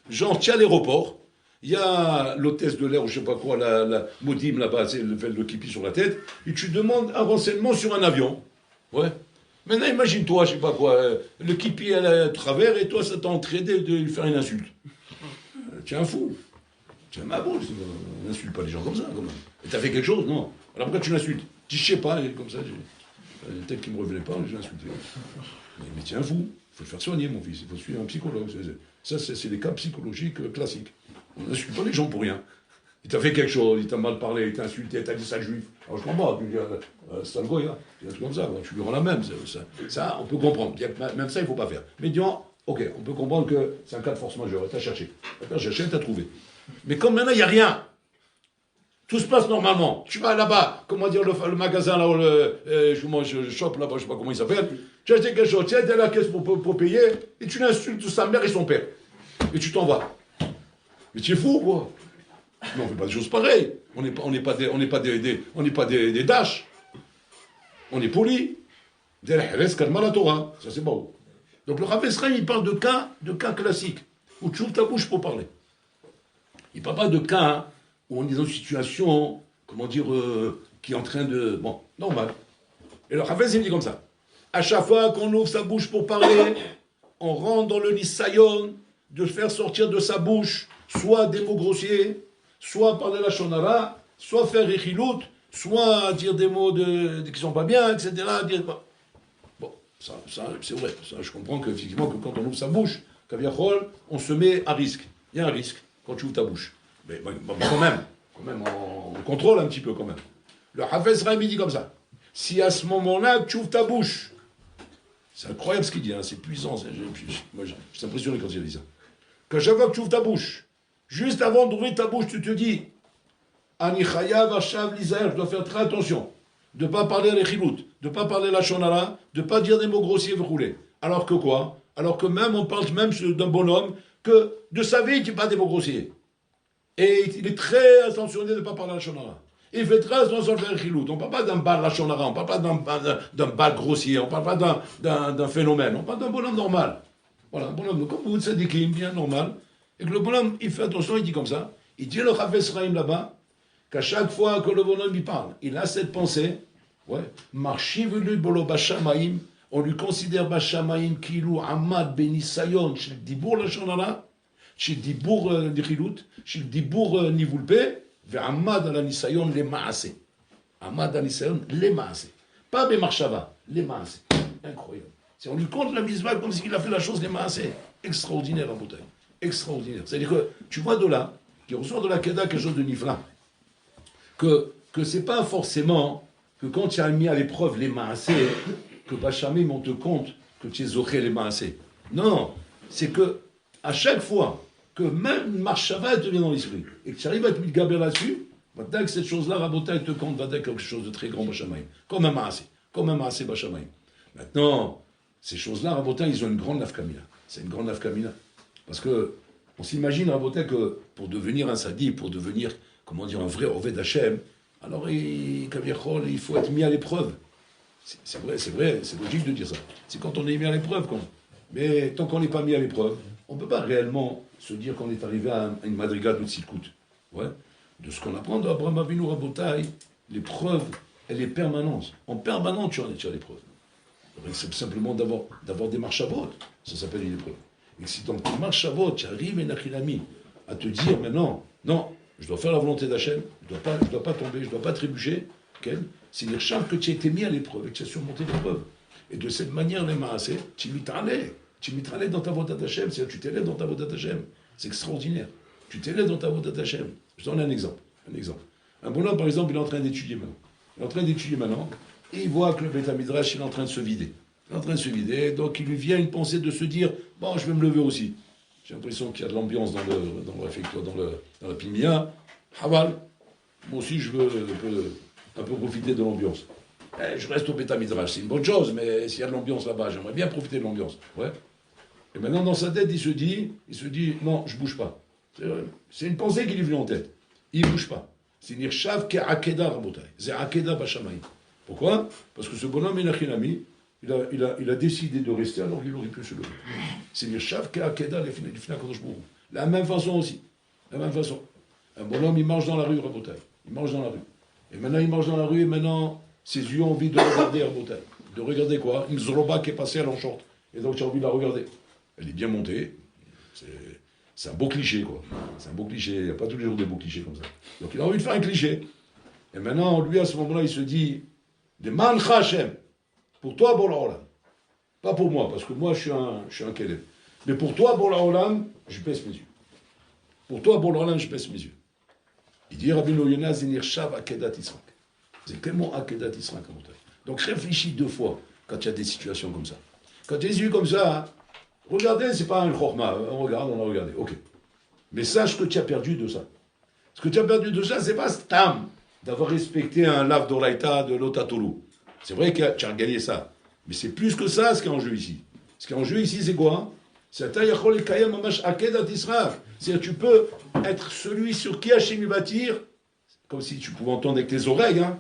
Genre, tu es à l'aéroport, il y a l'hôtesse de l'air ou je sais pas quoi, la Modim là-bas, c'est le kipi sur la tête, et tu demandes un renseignement sur un avion. Ouais. Maintenant, imagine-toi, je sais pas quoi, le kipi à la travers, et toi, ça t'a entraîné de lui faire une insulte. Tu es un fou. Tu es un mabou. N'insulte pas les gens comme ça, quand même. Et t'as fait quelque chose? Non. Alors pourquoi tu l'insultes? Je sais pas, comme ça, j'ai une tête qui ne me revenait pas, j'ai insulté. Mais tu es un fou. Il faut le faire soigner, mon fils. Il faut suivre un psychologue. Ça, c'est des cas psychologiques classiques. On n'insulte pas les gens pour rien. Il t'a fait quelque chose, il t'a mal parlé, il t'a insulté, il t'a dit sale juif. Alors je comprends, tu lui dis, sale goy, hein. C'est comme ça, tu lui rends la même. Ça, on peut comprendre. Même ça, il ne faut pas faire. Mais disons, ok, on peut comprendre que c'est un cas de force majeure. T'as cherché. T'as cherché, t'as trouvé. Mais comme maintenant, il n'y a rien. Tout se passe normalement. Tu vas là-bas, comment dire, le magasin là où je chope là-bas, je ne sais pas comment il s'appelle. Tu as acheté quelque chose, tu es à la caisse pour payer, et tu l'insultes sa mère et son père. Et tu t'en vas. Mais tu es fou, quoi. Mais on ne fait pas des choses pareilles. On n'est pas des dash. On est poli. Ça, c'est bon. Donc le Hafez Chaim, il parle de cas classiques, où tu ouvres ta bouche pour parler. Il ne parle pas de cas où on est dans une situation, comment dire, qui est en train de... Bon, normal. Et le Hafez, il me dit comme ça. À chaque fois qu'on ouvre sa bouche pour parler, on rentre dans le nisayon de faire sortir de sa bouche soit des mots grossiers, soit parler la shonara, soit faire richilout, soit dire des mots qui ne sont pas bien, etc. Bon, ça c'est vrai. Ça, je comprends qu'effectivement, que quand on ouvre sa bouche, Kaviachol, on se met à risque. Il y a un risque quand tu ouvres ta bouche. Mais quand même, on contrôle un petit peu quand même. Le Hafez Chaim dit comme ça. Si à ce moment-là, tu ouvres ta bouche, c'est incroyable ce qu'il dit, hein, c'est puissant. Moi, je suis impressionné quand il a dit ça. Que chaque fois que tu ouvres ta bouche, juste avant d'ouvrir ta bouche, tu te dis, Ani chayav hashav lizaer, je dois faire très attention. de ne pas parler les chilout, de ne pas parler la shonara, de ne pas dire des mots grossiers rouler. Alors que quoi? Alors que même, on parle même d'un bonhomme que de sa vie, il ne dit pas des mots grossiers. Et il est très attentionné de ne pas parler la shonara. Il fait très attention à faire le chilout. On ne parle pas d'un bal la shonara, on ne parle pas d'un bal grossier, on ne parle pas d'un phénomène, on parle d'un bonhomme normal. Voilà, un bonhomme comme vous, tzadikim, bien normal. Et que le bonhomme, il fait attention, il dit comme ça. Il dit le Chafetz Chaim là-bas, qu'à chaque fois que le bonhomme il parle, il a cette pensée, ouais, Marshivelu bolo bashamaim, on lui considère bashamaim kilou amad benisayon, chez Dibour la shonara, chez Dibour nichilut, chez Dibour nivulpe, vers amad la nisayon les maase. Amad la nisayon les maase. Pas des marshava, les maase. Incroyable. Si on lui compte la misva comme s'il a fait la chose les maase. Extraordinaire en bouteille. Extraordinaire. C'est-à-dire que tu vois de là, qui ressort de la Keda quelque chose de nifla. Que c'est pas forcément que quand tu as mis à l'épreuve les maasés, que Bachamim on te compte que tu es zoché les maasés. Non, c'est que à chaque fois que même Marshava te vient dans l'esprit et que tu arrives à te gaber là-dessus, va que cette chose-là, Rabota, te compte, va quelque chose de très grand Bachamim. Comme un maasé Bachamim. Maintenant, ces choses-là, Rabota, ils ont une grande nafkamina. C'est une grande nafkamina. Parce que on s'imagine, Rabota, que pour devenir un sadi, pour devenir, comment dire, un vrai Oved Hashem, alors il faut être mis à l'épreuve. C'est vrai, c'est logique de dire ça. C'est quand on est mis à l'épreuve. Mais tant qu'on n'est pas mis à l'épreuve, on ne peut pas réellement se dire qu'on est arrivé à une madriga de Tzilkout. Ouais. De ce qu'on apprend d'Abraham Avinu Rabotai, l'épreuve, elle est permanente. En permanence, tu en es à l'épreuve. C'est simplement d'avoir des marchavot. Ça s'appelle une épreuve. Et si dans tes marchavot, tu arrives à te dire maintenant, non, je dois faire la volonté d'Hachem, je ne dois pas tomber, je ne dois pas trébucher, okay? C'est-à-dire chaque que tu as été mis à l'épreuve et que tu as surmonté l'épreuve. Et de cette manière, les maasés, tu mitralais dans ta vodat d'Hachem, c'est-à-dire tu t'élèves dans ta vodat d'Hachem. C'est extraordinaire. Tu t'élèves dans ta vodat d'Hachem. Je donne un exemple. Un bonhomme, par exemple, il est en train d'étudier maintenant. Et il voit que le Beth Midrash, il est en train de se vider. Donc il lui vient une pensée de se dire, bon, je vais me lever aussi. J'ai l'impression qu'il y a de l'ambiance dans le réfectoire, dans la pimia. Haval, moi aussi je veux un peu profiter de l'ambiance. Je reste au Beth Midrash, c'est une bonne chose, mais s'il y a de l'ambiance là-bas, j'aimerais bien profiter de l'ambiance. Ouais. Et maintenant, dans sa tête, il se dit, non, je bouge pas. C'est une pensée qui lui vient en tête. Il bouge pas. C'est Nirshav ke Akeda Rabotai. C'est Akeda Bashamaï. Pourquoi? Parce que ce bonhomme Enachinami, il a décidé de rester alors qu'il aurait pu se lever. C'est Nirshav ke Akeda Lefina Kodosh Bourou. La même façon aussi. La même façon. Un bonhomme, il marche dans la rue, Rabotai. Il marche dans la rue. Et maintenant, il marche dans la rue, et maintenant, ses yeux ont envie de regarder Rabotai. De regarder quoi? Une Zoroba qui est passée à l'enchante. Et donc, tu as envie de la regarder. Elle est bien montée. C'est un beau cliché, quoi. C'est un beau cliché. Il n'y a pas tous les jours des beaux clichés comme ça. Donc, il a envie de faire un cliché. Et maintenant, lui, à ce moment-là, il se dit, de Man Hashem, pour toi, Bola Olam. Pas pour moi, parce que moi, je suis un Keleb. Mais pour toi, Bola Olam, je baisse mes yeux. Pour toi, Bola Olam, je baisse mes yeux. Il dit, Rabbi Yonah, Zenir Akedat Israq. C'est tellement Akedat Israq. Donc, réfléchis 2 fois quand il y a des situations comme ça. Quand tu as des yeux comme ça, regardez, c'est pas un chorma. On a regardé. Ok. Mais sache que tu as perdu de ça. Ce que tu as perdu de ça, c'est pas stam d'avoir respecté un lave d'Oraïta de l'Otatoulou. C'est vrai que tu as gagné ça. Mais c'est plus que ça ce qui est en jeu ici. Ce qui est en jeu ici, c'est quoi? C'est-à-dire tu peux être celui sur qui Hachem va bâtir, comme si tu pouvais entendre avec tes oreilles, hein.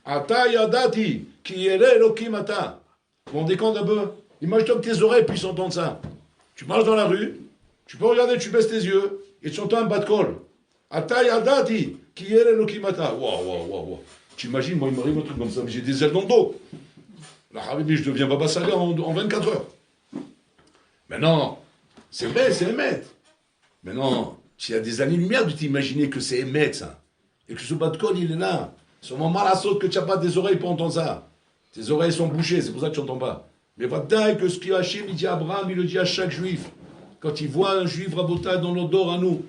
Ata yadati, ki ele Elokim ata. Vous vous rendez compte un peu? Imagine-toi que tes oreilles puissent entendre ça. Tu marches dans la rue, tu peux regarder, tu baisses tes yeux, et tu entends un bas de col. Ata yadati, ki ele Elokim ata. Waouh. Tu imagines, moi il m'arrive un truc comme ça, mais j'ai des ailes dans le dos. La Habibi, je deviens Baba Saga en 24 heures. Maintenant, c'est vrai, c'est Emet. Maintenant, s'il y a des années-lumière de t'imaginer que c'est Emet, ça, et que ce bas de col, il est là. C'est vraiment mal à saute que tu n'as pas des oreilles pour entendre ça. Tes oreilles sont bouchées, c'est pour ça que tu n'entends pas. Mais va dingue que ce que Hachem, il dit à Abraham, il le dit à chaque juif. Quand il voit un juif rabotage dans notre dos à nous,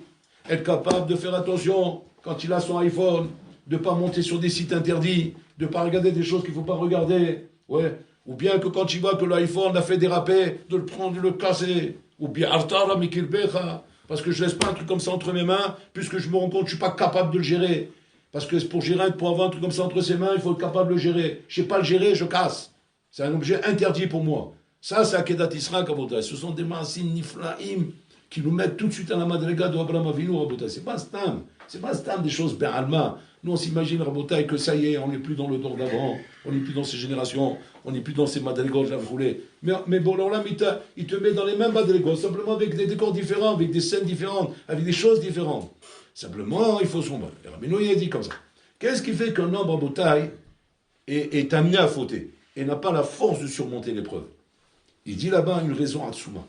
être capable de faire attention quand il a son iPhone, de ne pas monter sur des sites interdits, de ne pas regarder des choses qu'il ne faut pas regarder. Ouais. Ou bien que quand il voit que l'iPhone a fait déraper, de le prendre, de le casser. Ou bien, parce que je ne laisse pas un truc comme ça entre mes mains, puisque je me rends compte que je ne suis pas capable de le gérer. Parce que pour avoir un truc comme ça entre ses mains, il faut être capable de le gérer. Je ne sais pas le gérer, je casse. C'est un objet interdit pour moi. Ça, c'est Akedat Israël, Rabotai. Ce sont des maasim niflaim qui nous mettent tout de suite à la madriga de Abraham Avinu, Rabotai. C'est pas stam. C'est pas stam des choses ben alma. Nous, on s'imagine, Rabotai, que ça y est, on n'est plus dans le dor d'avant, on n'est plus dans ces générations, on n'est plus dans ces madrigos, je l'ai roulé. Mais bon, alors là, il te met dans les mêmes madrigos, simplement avec des décors différents, avec des scènes différentes, avec des choses différentes. Simplement, il faut sombrer. Et Rabbeinu, il a dit comme ça. Qu'est-ce qui fait qu'un homme, Rabotai, est amené à fauter et n'a pas la force de surmonter l'épreuve? Il dit là-bas une raison Hatsuma.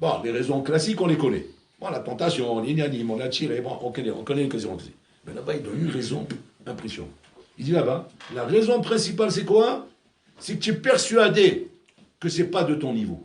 Bon, les raisons classiques, on les connaît. Bon, la tentation, l'inanime, on l'a tiré, bon, on connaît les raisons classiques. Mais là-bas, il donne une raison impression. Il dit là-bas, la raison principale, c'est quoi? C'est que tu es persuadé que c'est pas de ton niveau.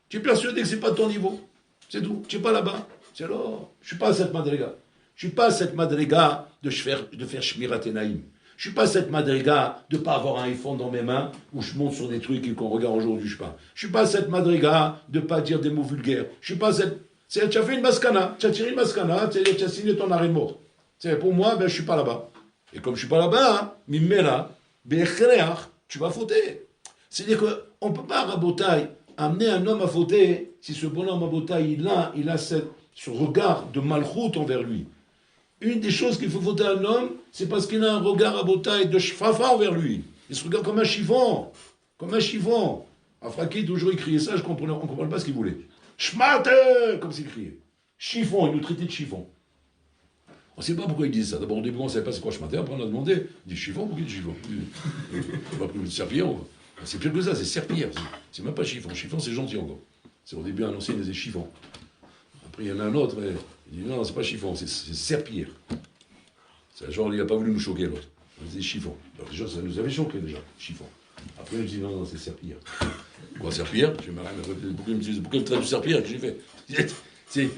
Tu es persuadé que c'est pas de ton niveau. C'est tout. Tu n'es pas là-bas. C'est là. Je suis pas à cette madriga. Je suis pas à cette madriga de faire shmirat enaim. Je suis pas à cette madriga de pas avoir un iPhone dans mes mains où je monte sur des trucs qu'on regarde aujourd'hui. Je suis pas à cette madriga de pas dire des mots vulgaires. Je suis pas à cette. Tu as fait une maskana, tu as tiré une maskana, tu as signé ton arrêt de mort. Pour moi, ben, je ne suis pas là-bas. Et comme je ne suis pas là-bas, tu vas fauter. C'est-à-dire qu'on ne peut pas, Rabotai, amener un homme à fauter si ce bonhomme, Rabotai, il a ce regard de malchoute envers lui. Une des choses qu'il faut fauter à un homme, c'est parce qu'il a un regard, Rabotai, de shfafa envers lui. Il se regarde comme un chiffon. Comme un chiffon. Afraki, toujours, il criait ça, on ne comprenait pas ce qu'il voulait. Shmate, comme s'il criait. Chiffon, il nous traitait de chiffon. On ne sait pas pourquoi il disait ça. D'abord, au début, on ne savait pas c'est quoi Shmater. Après, on a demandé. Il dit chiffon, pourquoi il dit chiffon? On va prendre serpillère. C'est pire que ça, c'est serpillère. C'est même pas chiffon. Chiffon, c'est gentil encore. C'est au début, un ancien, il disait chiffon. Après, il y en a un autre, il dit non, c'est pas chiffon, c'est serpillère. C'est genre, il n'a pas voulu nous choquer, l'autre. On disait chiffon. Alors, déjà, ça nous avait choqué, déjà, chiffon. Après, il dit non, c'est serpillère. Quoi, serpillère? Je me dis, pourquoi il me traite de serpillère? Qu'est-ce que j'ai fait?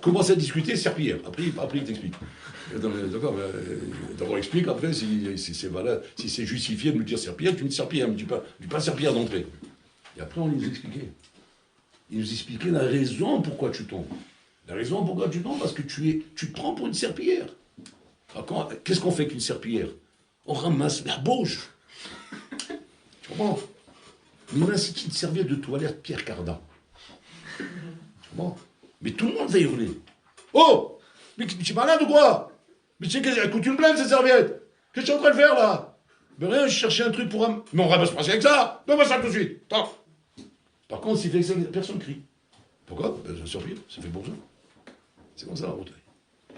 Commence à discuter, serpillère. Après, il t'explique. D'accord, d'abord explique, après, si c'est valable, si c'est justifié de me dire serpillère, tu me dis serpillère, ne me dis pas serpillère d'entrée. Et après, on nous expliquait. Ils nous expliquaient la raison pourquoi tu tombes. La raison pourquoi tu tombes, parce que tu te prends pour une serpillière. Qu'est-ce qu'on fait avec une serpillière? On ramasse la bouche. Tu comprends? Mais là, c'est une serviette de toilette Pierre Cardin. Tu comprends? Mais tout le monde va hurler. Oh! Mais tu es malade ou quoi? Mais tu sais qu'elle coûte une blinde, cette serviette. Qu'est-ce que tu es en train de faire, là? Mais rien, je cherchais un truc pour... Mais on ramasse pas ça avec ça. Donne-moi ça tout de suite. Attends. Par contre, s'il fait ça, personne crie. Pourquoi? Ben, c'est un serpillière, c'est fait pour ça. C'est comme ça, la route.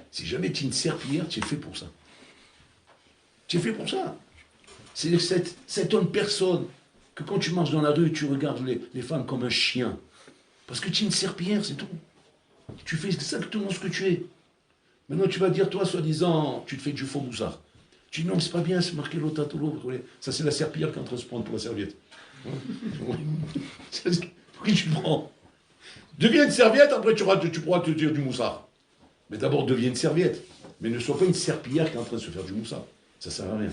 Si jamais tu es une serpillière, tu es fait pour ça. Tu es fait pour ça. C'est-à-dire que cette bonne personne, que quand tu marches dans la rue, tu regardes les femmes comme un chien. Parce que tu es une serpillière, c'est tout. Tu fais exactement ce que tu es. Maintenant, tu vas dire, toi, soi-disant, tu te fais du faux moussard. Tu dis, non, c'est pas bien, c'est marqué l'otatolo. Ça, c'est la serpillière qui est en train de se prendre pour la serviette. Pourquoi tu prends? Deviens une serviette, après tu pourras te dire du moussard. Mais d'abord, deviens une serviette. Mais ne sois pas une serpillière qui est en train de se faire du moussard. Ça sert à rien.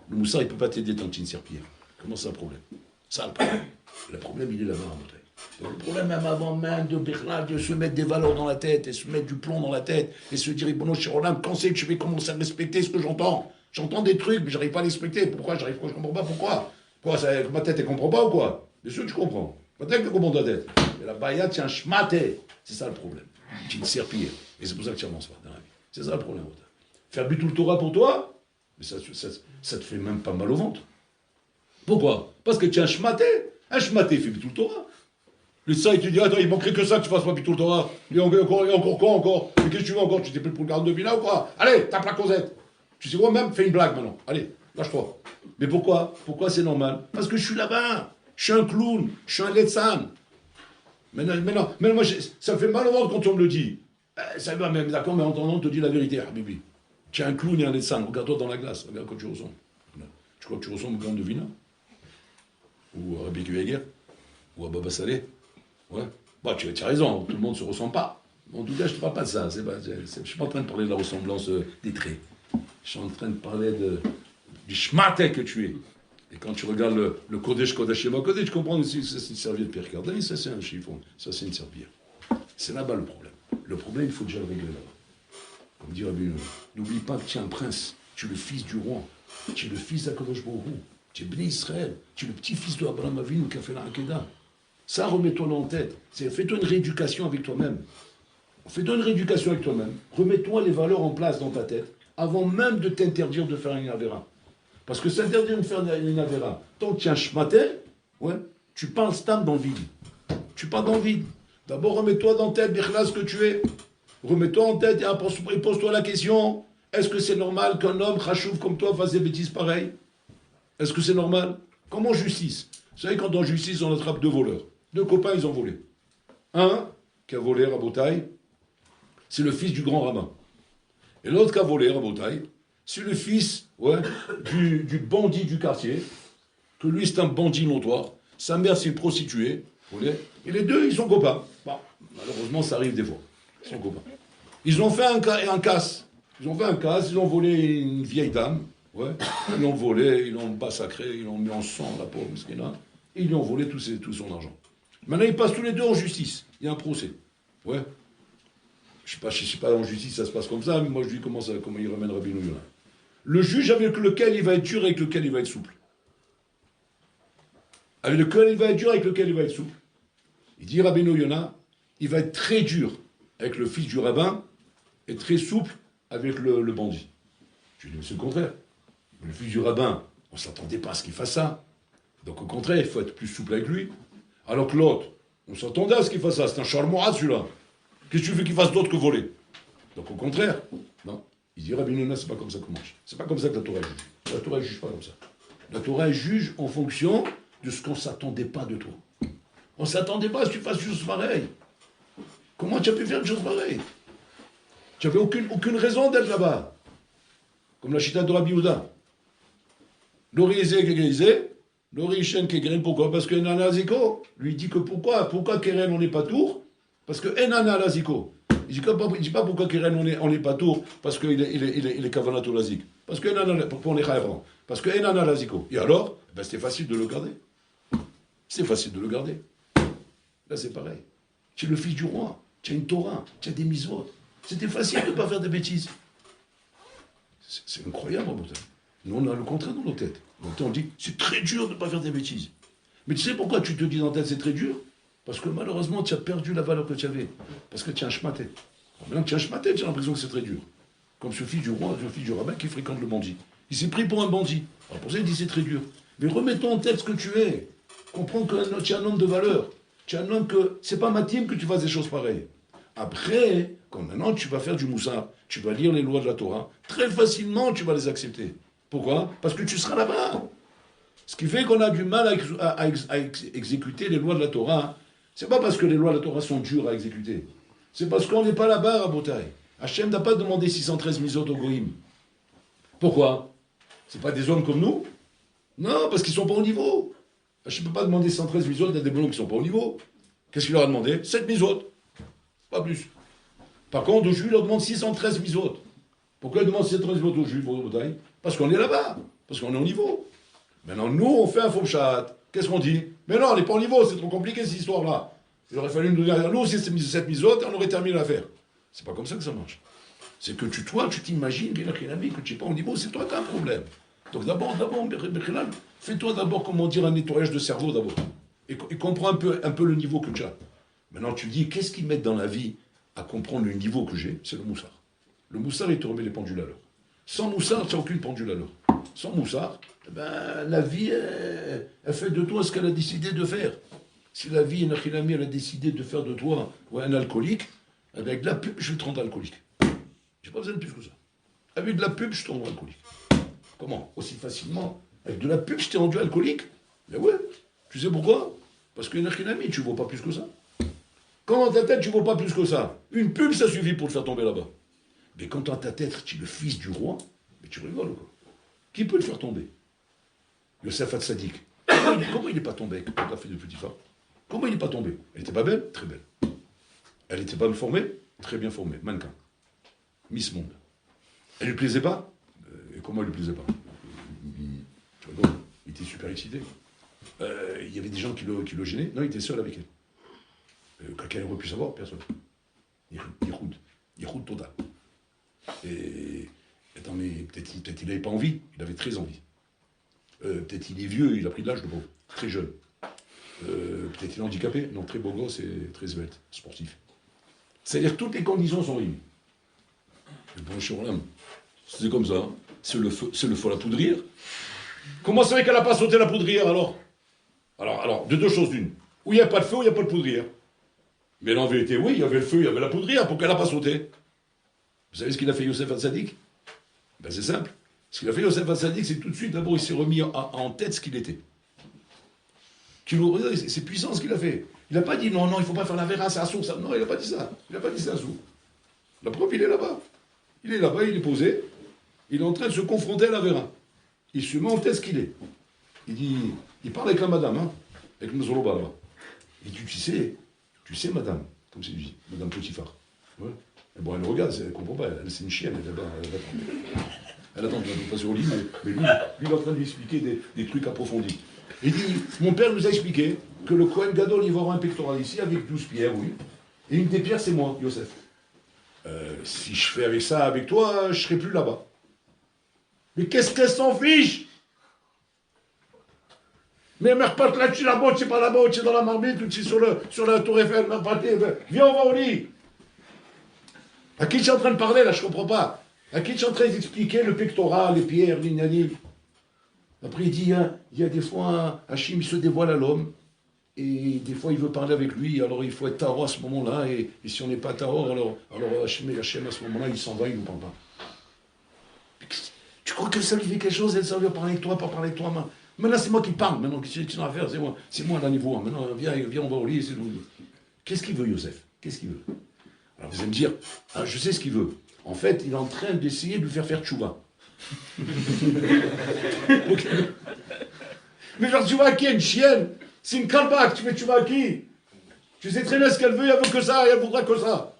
Le moussard, il ne peut pas t'aider tant que tu es une serpillière. Comment c'est un problème? Ça, le problème. Le problème, il est là-bas, à Montreuil. Donc, le problème, même avant même de se mettre des valeurs dans la tête, et se mettre du plomb dans la tête, et se dire, bon, Chirolam, quand c'est que je vais commencer à respecter ce que j'entends? J'entends des trucs, mais je n'arrive pas à les respecter. Pourquoi? Je ne comprends pas pourquoi. Quoi, ma tête, elle ne comprend pas ou quoi? Bien sûr que tu comprends. Ma tête, elle comprend ta tête. Mais la baïa, tu es un schmaté. C'est ça le problème. Tu es une serpillière. Et c'est pour ça que tu n'avances pas dans la vie. C'est ça le problème. Faire but tout le Torah pour toi, mais ça te fait même pas mal au ventre. Pourquoi? Parce que tu es un schmaté. Un schmaté fait but tout le Torah. Le ça, il te dit, attends, il manquerait que ça que tu fasses pas but tout le Torah. Et encore quoi encore? Mais qu'est-ce que tu veux encore? Tu t'es pris pour le garde de Villa ou quoi? Allez, tape la causette. Tu sais quoi, même, fais une blague maintenant. Allez, lâche-toi. Mais pourquoi? Pourquoi c'est normal? Parce que je suis là-bas. Je suis un clown. Je suis un letsan. Maintenant, moi, ça me fait mal au ventre quand on me le dit. Ça va, même d'accord, mais en entendant, on te dit la vérité, Habibi. Tu es un clown et un letsan. Regarde-toi dans la glace. Regarde quand tu ressembles. Tu crois que tu ressembles au grand Devina? Ou à Rabbi Kueger? Ou à Baba Saleh? Ouais. Bah, tu as raison, tout le monde ne se ressemble pas. En tout cas, je ne te parle pas de ça. Je ne suis pas en train de parler de la ressemblance des traits. Je suis en train de parler du schmaté que tu es. Et quand tu regardes le Kodesh Kodashim Kodesh, tu comprends aussi que c'est une serviette de Pierre Cardin, ça c'est un chiffon, ça c'est une serpillière. C'est là-bas le problème. Le problème, il faut déjà le régler là-bas. Comme dit Rabbi, n'oublie pas que tu es un prince. Tu es le fils du roi. Tu es le fils d'Akadosh Baruch Hu. Tu es Bnei Israël. Tu es le petit-fils de Abraham Avinu qui a fait la Hakeda. Ça, remets-toi en tête. Fais-toi une rééducation avec toi-même. Fais-toi une rééducation avec toi-même. Remets-toi les valeurs en place dans ta tête avant même de t'interdire de faire une avéra. Parce que s'interdire de faire une avéra, tant que tu as un schmatel, ouais, tu parles stam dans le vide. Tu parles dans le vide. D'abord, remets-toi dans la tête, Bichla, ce que tu es. Remets-toi en tête et pose-toi la question. Est-ce que c'est normal qu'un homme rachouf comme toi fasse des bêtises pareilles? Est-ce que c'est normal? Comme en justice. Vous savez, quand en justice, on attrape deux voleurs. Deux copains, ils ont volé. Un, qui a volé Rabotaï, c'est le fils du grand rabbin. Et l'autre qui a volé Rabotaï, c'est le fils du bandit du quartier, que lui, c'est un bandit notoire. Sa mère, c'est une prostituée. Et les deux, ils sont copains. Bon, malheureusement, ça arrive des fois. Ils sont copains. Ils ont fait un casse. Ils ont volé une vieille dame. Ouais. Ils l'ont volé, ils l'ont massacré, ils l'ont mis en sang, la pauvre Meskina. Et ils lui ont volé tout son argent. Maintenant, ils passent tous les deux en justice. Il y a un procès. Ouais. Je sais pas en justice, ça se passe comme ça, mais moi je dis comment il ramène Rabbeinu Yonah. Le juge avec lequel il va être dur et avec lequel il va être souple. Avec lequel il va être dur, avec lequel il va être souple. Il dit Rabbeinu Yonah, il va être très dur avec le fils du rabbin et très souple avec le bandit. Je lui dis, mais c'est le contraire. Le fils du rabbin, on ne s'attendait pas à ce qu'il fasse ça. Donc au contraire, il faut être plus souple avec lui. Alors que l'autre, on s'attendait à ce qu'il fasse ça. C'est un charmorat celui-là. Qu'est-ce que tu veux qu'il fasse d'autre que voler? Donc au contraire, non. Il dit Rabbeinu Yonah, c'est pas comme ça qu'on marche. C'est pas comme ça que la Torah juge. La Torah ne juge pas comme ça. La Torah juge en fonction de ce qu'on ne s'attendait pas de toi. On ne s'attendait pas à ce que tu fasses une chose pareille. Comment tu as pu faire une chose pareille? Tu n'avais aucune raison d'être là-bas. Comme la chita de Rabbi Yehuda. L'ori Ishen Kegren, pourquoi? Parce que Enana Ziko lui dit que pourquoi Keren on n'est pas tour? Parce que Enana Laziko. Il dit pas pourquoi Keren on n'est pas tour, parce qu'il est Kavanato Lazik. Parce que Enana, pourquoi on est Chayavan? Parce que Enana Laziko. Et alors, ben c'était facile de le garder. C'est facile de le garder. Là c'est pareil. Tu es le fils du roi, tu as une Torah, tu as des mitzvot. C'était facile de ne pas faire des bêtises. C'est incroyable, nous on a le contraire dans nos têtes. Donc on dit, c'est très dur de ne pas faire des bêtises. Mais tu sais pourquoi tu te dis dans ta tête c'est très dur? Parce que malheureusement tu as perdu la valeur que tu avais. Parce que tu as un schmaté. Maintenant que tu as un schmaté, tu as l'impression que c'est très dur. Comme ce fils du roi, ce fils du rabbin qui fréquente le bandit. Il s'est pris pour un bandit. Alors pour ça il dit c'est très dur. Mais remets-toi en tête ce que tu es. Comprends que tu es un homme de valeur. Tu es un homme que c'est pas ma team que tu fasses des choses pareilles. Après, quand maintenant tu vas faire du moussard, tu vas lire les lois de la Torah, très facilement tu vas les accepter. Pourquoi? Parce que tu seras là-bas. Ce qui fait qu'on a du mal à exécuter les lois de la Torah, c'est pas parce que les lois de la Torah sont dures à exécuter. C'est parce qu'on n'est pas là-bas à Botaï. Hachem n'a pas demandé 613 misot au Goïm. Pourquoi? C'est pas des hommes comme nous? Non, parce qu'ils sont pas au niveau. Hachem ne peut pas demander 113 misot à des bonhommes qui sont pas au niveau. Qu'est-ce qu'il leur a demandé? 7 misot. Pas plus. Par contre, aux Juifs, il leur demande 613 misot. Pourquoi il demande 613 misot aux Juifs au Botaï? Parce qu'on est là-bas. Parce qu'on est au niveau. Maintenant, nous, on fait un faux chat. Qu'est-ce qu'on dit? Mais non, on n'est pas au niveau, c'est trop compliqué cette histoire-là. Il aurait fallu nous dire, nous, c'est cette misote, et on aurait terminé l'affaire. C'est pas comme ça que ça marche. C'est que toi, tu t'imagines, que tu n'es pas au niveau, c'est toi qui as un problème. Donc d'abord, fais-toi d'abord, comment dire, un nettoyage de cerveau d'abord. Et comprends un peu le niveau que tu as. Maintenant, tu dis, qu'est-ce qui m'aide dans la vie à comprendre le niveau que j'ai? C'est le moussard. Le moussard, il te remet les pendules à l'heure. Sans moussard, tu n'as aucune pendule à l'heure. Sans moussard, la vie, elle fait de toi ce qu'elle a décidé de faire. Si la vie, elle a décidé de faire de toi un alcoolique, avec de la pub, je vais te rendre alcoolique. J'ai pas besoin de plus que ça. Avec de la pub, je te rends alcoolique. Comment? Aussi facilement. Avec de la pub, je t'ai rendu alcoolique? Mais ouais. Tu sais pourquoi? Parce qu'une amie, tu ne vaux pas plus que ça. Quand dans ta tête, tu ne vaux pas plus que ça. Une pub, ça suffit pour te faire tomber là-bas. Mais quand dans ta tête, tu es le fils du roi, mais tu rigoles quoi. Qui peut te faire tomber? Yosef Hatzadik. Comment il n'est pas tombé avec la fille de Potiphar? Comment il n'est pas tombé? Elle n'était pas belle? Très belle. Elle n'était pas formée? Très bien formée. Mannequin. Miss Monde. Elle lui plaisait pas? Et comment elle lui plaisait pas? Tu rigoles, il était super excité. Il y avait des gens qui le gênaient. Non, il était seul avec elle. Quelqu'un aurait pu savoir? Personne. Yichoud total. Et dans mais peut-être il n'avait pas envie, il avait très envie. Peut-être il est vieux, il a pris de l'âge de beau, très jeune. Peut-être il est handicapé, non, très beau gosse et très svelte, sportif. C'est-à-dire que toutes les conditions sont réunies. Mais bon, Shurlam, c'est comme ça, c'est le feu à la poudrière. Comment c'est vrai qu'elle n'a pas sauté la poudrière alors, de deux choses d'une. Ou il n'y a pas de feu, ou il n'y a pas de poudrière. Mais en vérité, oui, il y avait le feu, il y avait la poudrière, pourquoi elle n'a pas sauté? Vous savez ce qu'il a fait Yosef Hatzadik? Ben c'est simple. Ce qu'il a fait Yosef Hatzadik, c'est tout de suite, d'abord, il s'est remis en tête ce qu'il était. C'est puissant ce qu'il a fait. Il n'a pas dit non, il ne faut pas faire la vera, c'est un sourd. Non, il n'a pas dit ça. Il n'a pas dit c'est un sourd. La preuve, il est là-bas. Il est là-bas, il est posé. Il est en train de se confronter à la vera. Il se met en tête ce qu'il est. Il parle avec la madame, hein, avec M. Zoloba là-bas. Il dit, tu sais, madame, comme c'est dit, madame Potiphar. Ouais. Et bon, elle le regarde, elle ne comprend pas, c'est une chienne, elle est là-bas, elle attend de passer au lit, mais lui, il est en train de lui expliquer des trucs approfondis. Il dit, mon père nous a expliqué que le Kohen Gadol, il va avoir un pectoral ici avec 12 pierres, oui. Et une des pierres, c'est moi, Yosef. Si je fais avec ça avec toi, je ne serai plus là-bas. Mais qu'est-ce qu'elle s'en fiche? Mais reparte là-dessus, là-bas, tu es pas là-bas, tu es dans la marmite, ou tu es sur la tour Eiffel, viens, on va au lit. À qui tu es en train de parler, là, je comprends pas. À qui tu es en train d'expliquer le pectoral, les pierres, l'inani. Après, il dit, il y a des fois, Hachim, il se dévoile à l'homme, et des fois, il veut parler avec lui, alors il faut être Taro à ce moment-là, et si on n'est pas Taro, alors Hachem, à ce moment-là, il s'en va, il ne nous parle pas. Tu crois que ça lui fait quelque chose, elle, ça lui a parlé avec toi, pas parler avec toi, maintenant c'est moi qui parle, maintenant qu'est-ce que tu as à faire, c'est moi là niveau, maintenant viens, on va au lit, c'est tout. Qu'est-ce qu'il veut, Yosef? Qu'est-ce qu'il veut? Alors vous allez me dire, je sais ce qu'il veut. En fait, il est en train d'essayer de lui faire tchouva. Mais genre, tu vas à qui, une chienne? C'est une kalbak, tu fais tchouva à qui? Tu sais très bien ce qu'elle veut, elle veut que ça, et elle voudra que ça.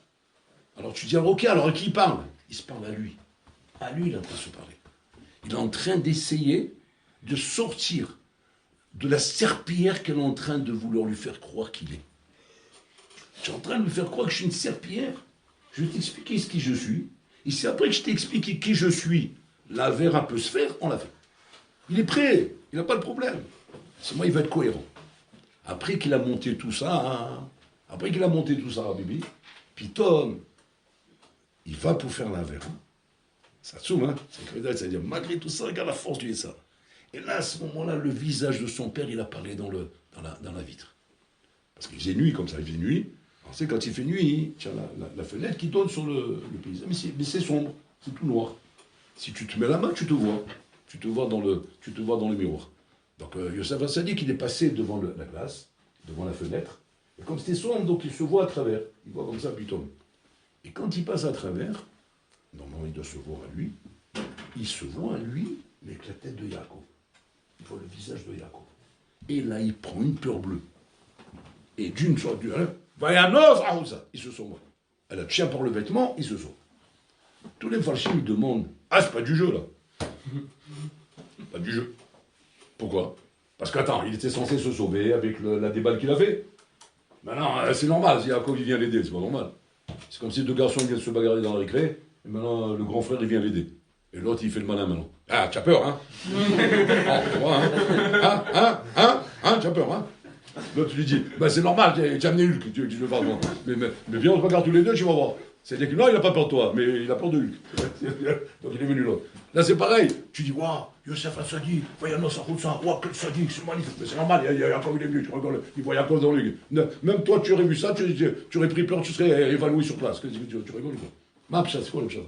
Alors tu dis, alors ok, alors à qui il parle? Il se parle à lui. À lui, il est en train de se parler. Il est en train d'essayer de sortir de la serpillière qu'elle est en train de vouloir lui faire croire qu'il est. Je suis en train de lui faire croire que je suis une serpillière. Je vais t'expliquer ce qui je suis. Et c'est après que je t'ai expliqué qui je suis, la vera peut se faire, on l'a fait. Il est prêt, il n'a pas de problème. C'est moi, il va être cohérent. Après qu'il a monté tout ça, Bibi, puis Tom, il va pour faire la vera. Ça soum, hein, c'est-à-dire, malgré tout ça, regarde la force du Essa. Et là, à ce moment-là, le visage de son père, il apparaît dans la vitre. Parce qu'il faisait nuit comme ça, il faisait nuit. Alors, c'est quand il fait nuit, tu as la fenêtre qui donne sur le paysage, mais c'est sombre, c'est tout noir. Si tu te mets la main, tu te vois. Tu te vois dans le miroir. Donc, Yosef Hatzadik, il est passé devant la glace, devant la fenêtre. Et comme c'était sombre, donc il se voit à travers. Il voit comme ça, puis tombe. Et quand il passe à travers, normalement, il doit se voir à lui. Il se voit à lui, mais avec la tête de Yaakov. Il voit le visage de Yaakov. Et là, il prend une peur bleue. Et d'une sorte de... Vayanov Aouza. Il se sauve. Elle a tient par le vêtement, il se sauve. Tous les falchis me demandent, c'est pas du jeu, là. Pas du jeu. Pourquoi? Parce qu'attends, il était censé se sauver avec la déballe qu'il a fait. Maintenant, c'est normal, si Yaakov, il vient l'aider, c'est pas normal. C'est comme si deux garçons viennent se bagarrer dans la récré, et maintenant, le grand frère, il vient l'aider. Et l'autre, il fait le malin maintenant. Ah, tu as peur, hein? Tu as peur, hein? L'autre lui dit, c'est normal, tu as amené Hulk, tu le vois. Mais viens, on se regarde tous les deux, tu vas voir. C'est-à-dire que non, il n'a pas peur de toi, mais il a peur de Hulk. Donc il est venu là. Là, c'est pareil. Tu dis, waouh, Yosef Hatzadik, voyons, ça roule ça, waouh, quel sadique, c'est magnifique. Mais c'est normal, il y a encore il est mieux, tu regardes, il voit Yaakov dans lui. Même toi, tu aurais vu ça, tu aurais pris peur, tu serais évanoui sur place. Tu rigoles, quoi. Mapcha, c'est quoi le chat?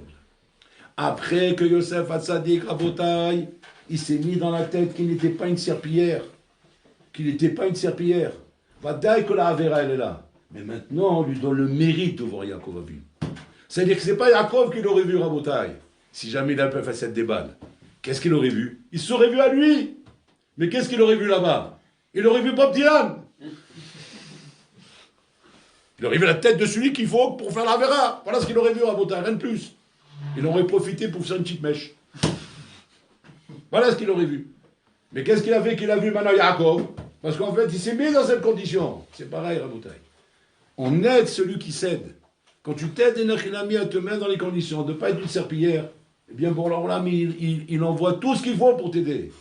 Après que Yosef Hatzadik, Rabotai, il s'est mis dans la tête qu'il n'était pas une serpillière. Vadaï que la Avera, elle est là. Mais maintenant, on lui donne le mérite de voir Yaakov vu. C'est-à-dire que ce n'est pas Yaakov qui l'aurait vu, Rabotai, si jamais il avait fait cette déballe. Qu'est-ce qu'il aurait vu? Il serait vu à lui. Mais qu'est-ce qu'il aurait vu là-bas? Il aurait vu Bob Dylan. Il aurait vu la tête de celui qu'il faut pour faire la Vera. Voilà ce qu'il aurait vu, Rabotai, rien de plus. Il aurait profité pour faire une petite mèche. Voilà ce qu'il aurait vu. Mais qu'est-ce qu'il a fait qu'il a vu maintenant Yaakov? Parce qu'en fait, il s'est mis dans cette condition. C'est pareil, Rabotai. On aide celui qui cède. Quand tu t'aides Enochinami à te mettre dans les conditions de ne pas être une serpillière, eh bien, bon, alors là, il envoie tout ce qu'il faut pour t'aider.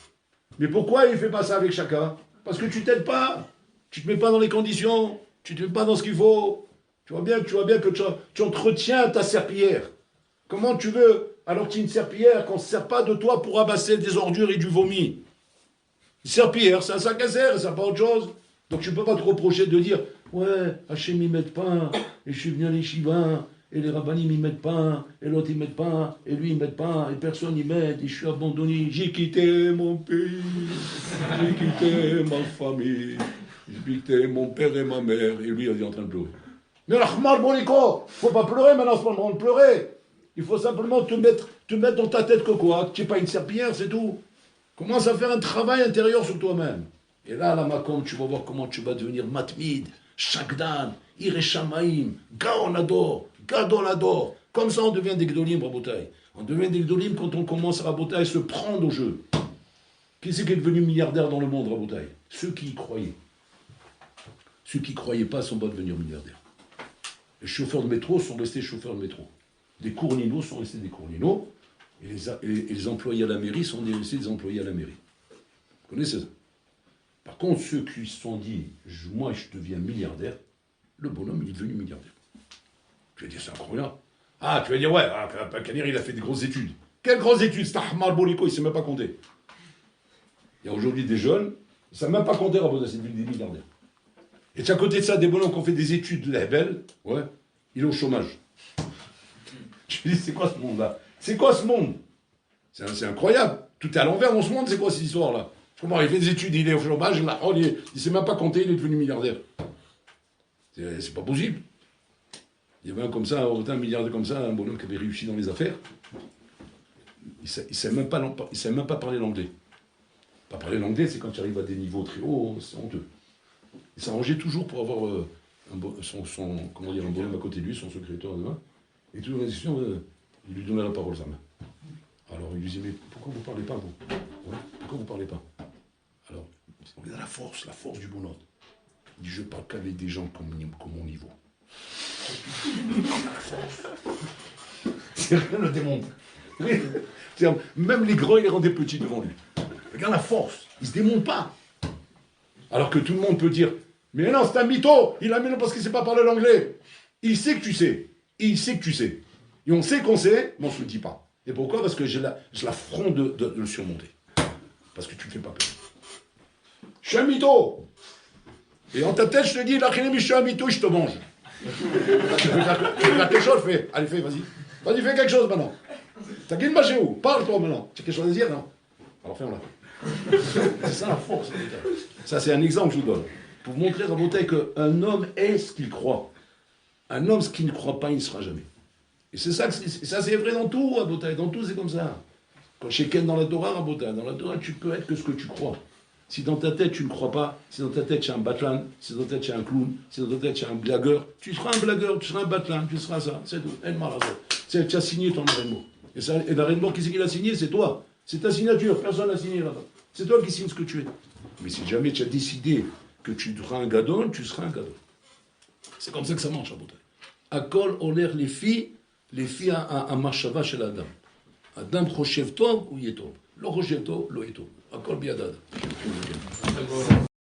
Mais pourquoi il ne fait pas ça avec chacun? Parce que tu t'aides pas. Tu ne te mets pas dans les conditions. Tu ne te mets pas dans ce qu'il faut. Tu vois bien que tu entretiens ta serpillière. Comment tu veux, alors que tu es une serpillière, qu'on ne se sert pas de toi pour ramasser des ordures et du vomi? Une serpillière, c'est un sac à serre, ça n'a pas autre chose. Donc tu ne peux pas te reprocher de dire « Ouais, Hachem y met pas, et je suis venu à l'Yeshiva, et les rabbinim y mettent pas, et l'autre y met pas, et lui y met pas, et personne y met, et je suis abandonné, j'ai quitté mon pays, j'ai quitté ma famille, j'ai quitté mon père et ma mère. » Et lui, il est en train de pleurer. Mais l'achmal boliko, faut pas pleurer maintenant, c'est pas le moment de pleurer. Il faut simplement te mettre dans ta tête que quoi? Tu n'es pas une serpillière, c'est tout. Commence à faire un travail intérieur sur toi-même. Et là, la Makom, tu vas voir comment tu vas devenir matmid, shakdan, ireshamaim, gaonador, gadolador. Comme ça, on devient des gdolim, Rabotai. On devient des gdolim quand on commence, Rabotai, à se prendre au jeu. Qui c'est qui est devenu milliardaire dans le monde, Rabotai? Ceux qui y croyaient. Ceux qui ne croyaient pas sont pas devenus milliardaires. Les chauffeurs de métro sont restés chauffeurs de métro. Les courninos sont restés des courninos. Et les employés à la mairie sont restés des employés à la mairie. Vous connaissez ça? Par contre, ceux qui se sont dit, moi je deviens milliardaire, le bonhomme il est devenu milliardaire. Tu vas dire, c'est incroyable. Ah, tu vas dire, ouais, Kanir il a fait des grosses études. Quelles grosses études? C'est Ahmar Boliko, il ne sait même pas compter. Il y a aujourd'hui des jeunes, ils ne savent même pas compter, c'est des milliardaires. Et à côté de ça, des bonhommes qui ont fait des études de la belle, ouais, il est au chômage. Je me dis, c'est quoi ce monde-là? C'est quoi ce monde? C'est incroyable. Tout est à l'envers dans ce monde, c'est quoi cette histoire-là? Comment il fait des études, il est au chômage, là, il ne sait même pas compter, il est devenu milliardaire. C'est pas possible. Il y avait un comme ça, un milliardaire comme ça, un bonhomme qui avait réussi dans les affaires. Il ne sait même pas parler l'anglais. Pas parler l'anglais, c'est quand tu arrives à des niveaux très hauts, c'est honteux. Il s'arrangeait toujours pour avoir un bonhomme à côté de lui, son secrétaire de main. Et toujours la discussion, il lui donnait la parole, sa main. Alors il lui disait, mais pourquoi vous ne parlez pas, vous? Ouais, pourquoi vous ne parlez pas? Alors, on est dans la force du bonhomme. Il dit, je parle qu'avec des gens comme mon niveau. La force. C'est rien ne démontre. Même les grands, il les rendait petits devant lui. Regarde la force, il ne se démonte pas. Alors que tout le monde peut dire, mais non, c'est un mytho, il a mis parce qu'il ne sait pas parler l'anglais. Il sait que tu sais. Il sait que tu sais. Et on sait qu'on sait, mais on ne se le dit pas. Et pourquoi? Parce que j'ai l'affront de le surmonter. Parce que tu ne fais pas peur. Je suis un mytho. Et en ta tête, je te dis, je suis un mytho, je te mange. Tu veux faire quelque chose, fais. Allez, fais, vas-y. Vas-y, fais quelque chose maintenant. T'as qu'une magie où? Parle-toi maintenant. Tu as quelque chose à dire, non? Alors ferme-la. C'est ça la force. Ça, c'est un exemple que je vous donne. Pour vous montrer, Rabotai, qu'un homme est ce qu'il croit. Un homme, ce qu'il ne croit pas, il ne sera jamais. Et c'est ça, c'est vrai dans tout, Rabotai. Dans tout, c'est comme ça. Quand chez Ken dans la Torah, Rabotai, dans la Torah, tu peux être que ce que tu crois. Si dans ta tête, tu ne crois pas, si dans ta tête, tu es un batlan, si dans ta tête, tu es un clown, si dans ta tête, tu es un blagueur, tu seras un blagueur, tu seras un batlan, tu seras ça. C'est tout. Tu as signé ton arrêtement. Et l'arrêtement, qui c'est qui l'a signé? C'est toi. C'est ta signature. Personne n'a signé là-bas. C'est toi qui signes ce que tu es. Mais si jamais tu as décidé que tu seras un gadol, tu seras un gadol. C'est comme ça que ça marche, Rabotai. Akol olair les filles à machava chez l'Adam. Adam choshev tov ou yetov. Lo choshev tov, lo yetov. Akol biadad.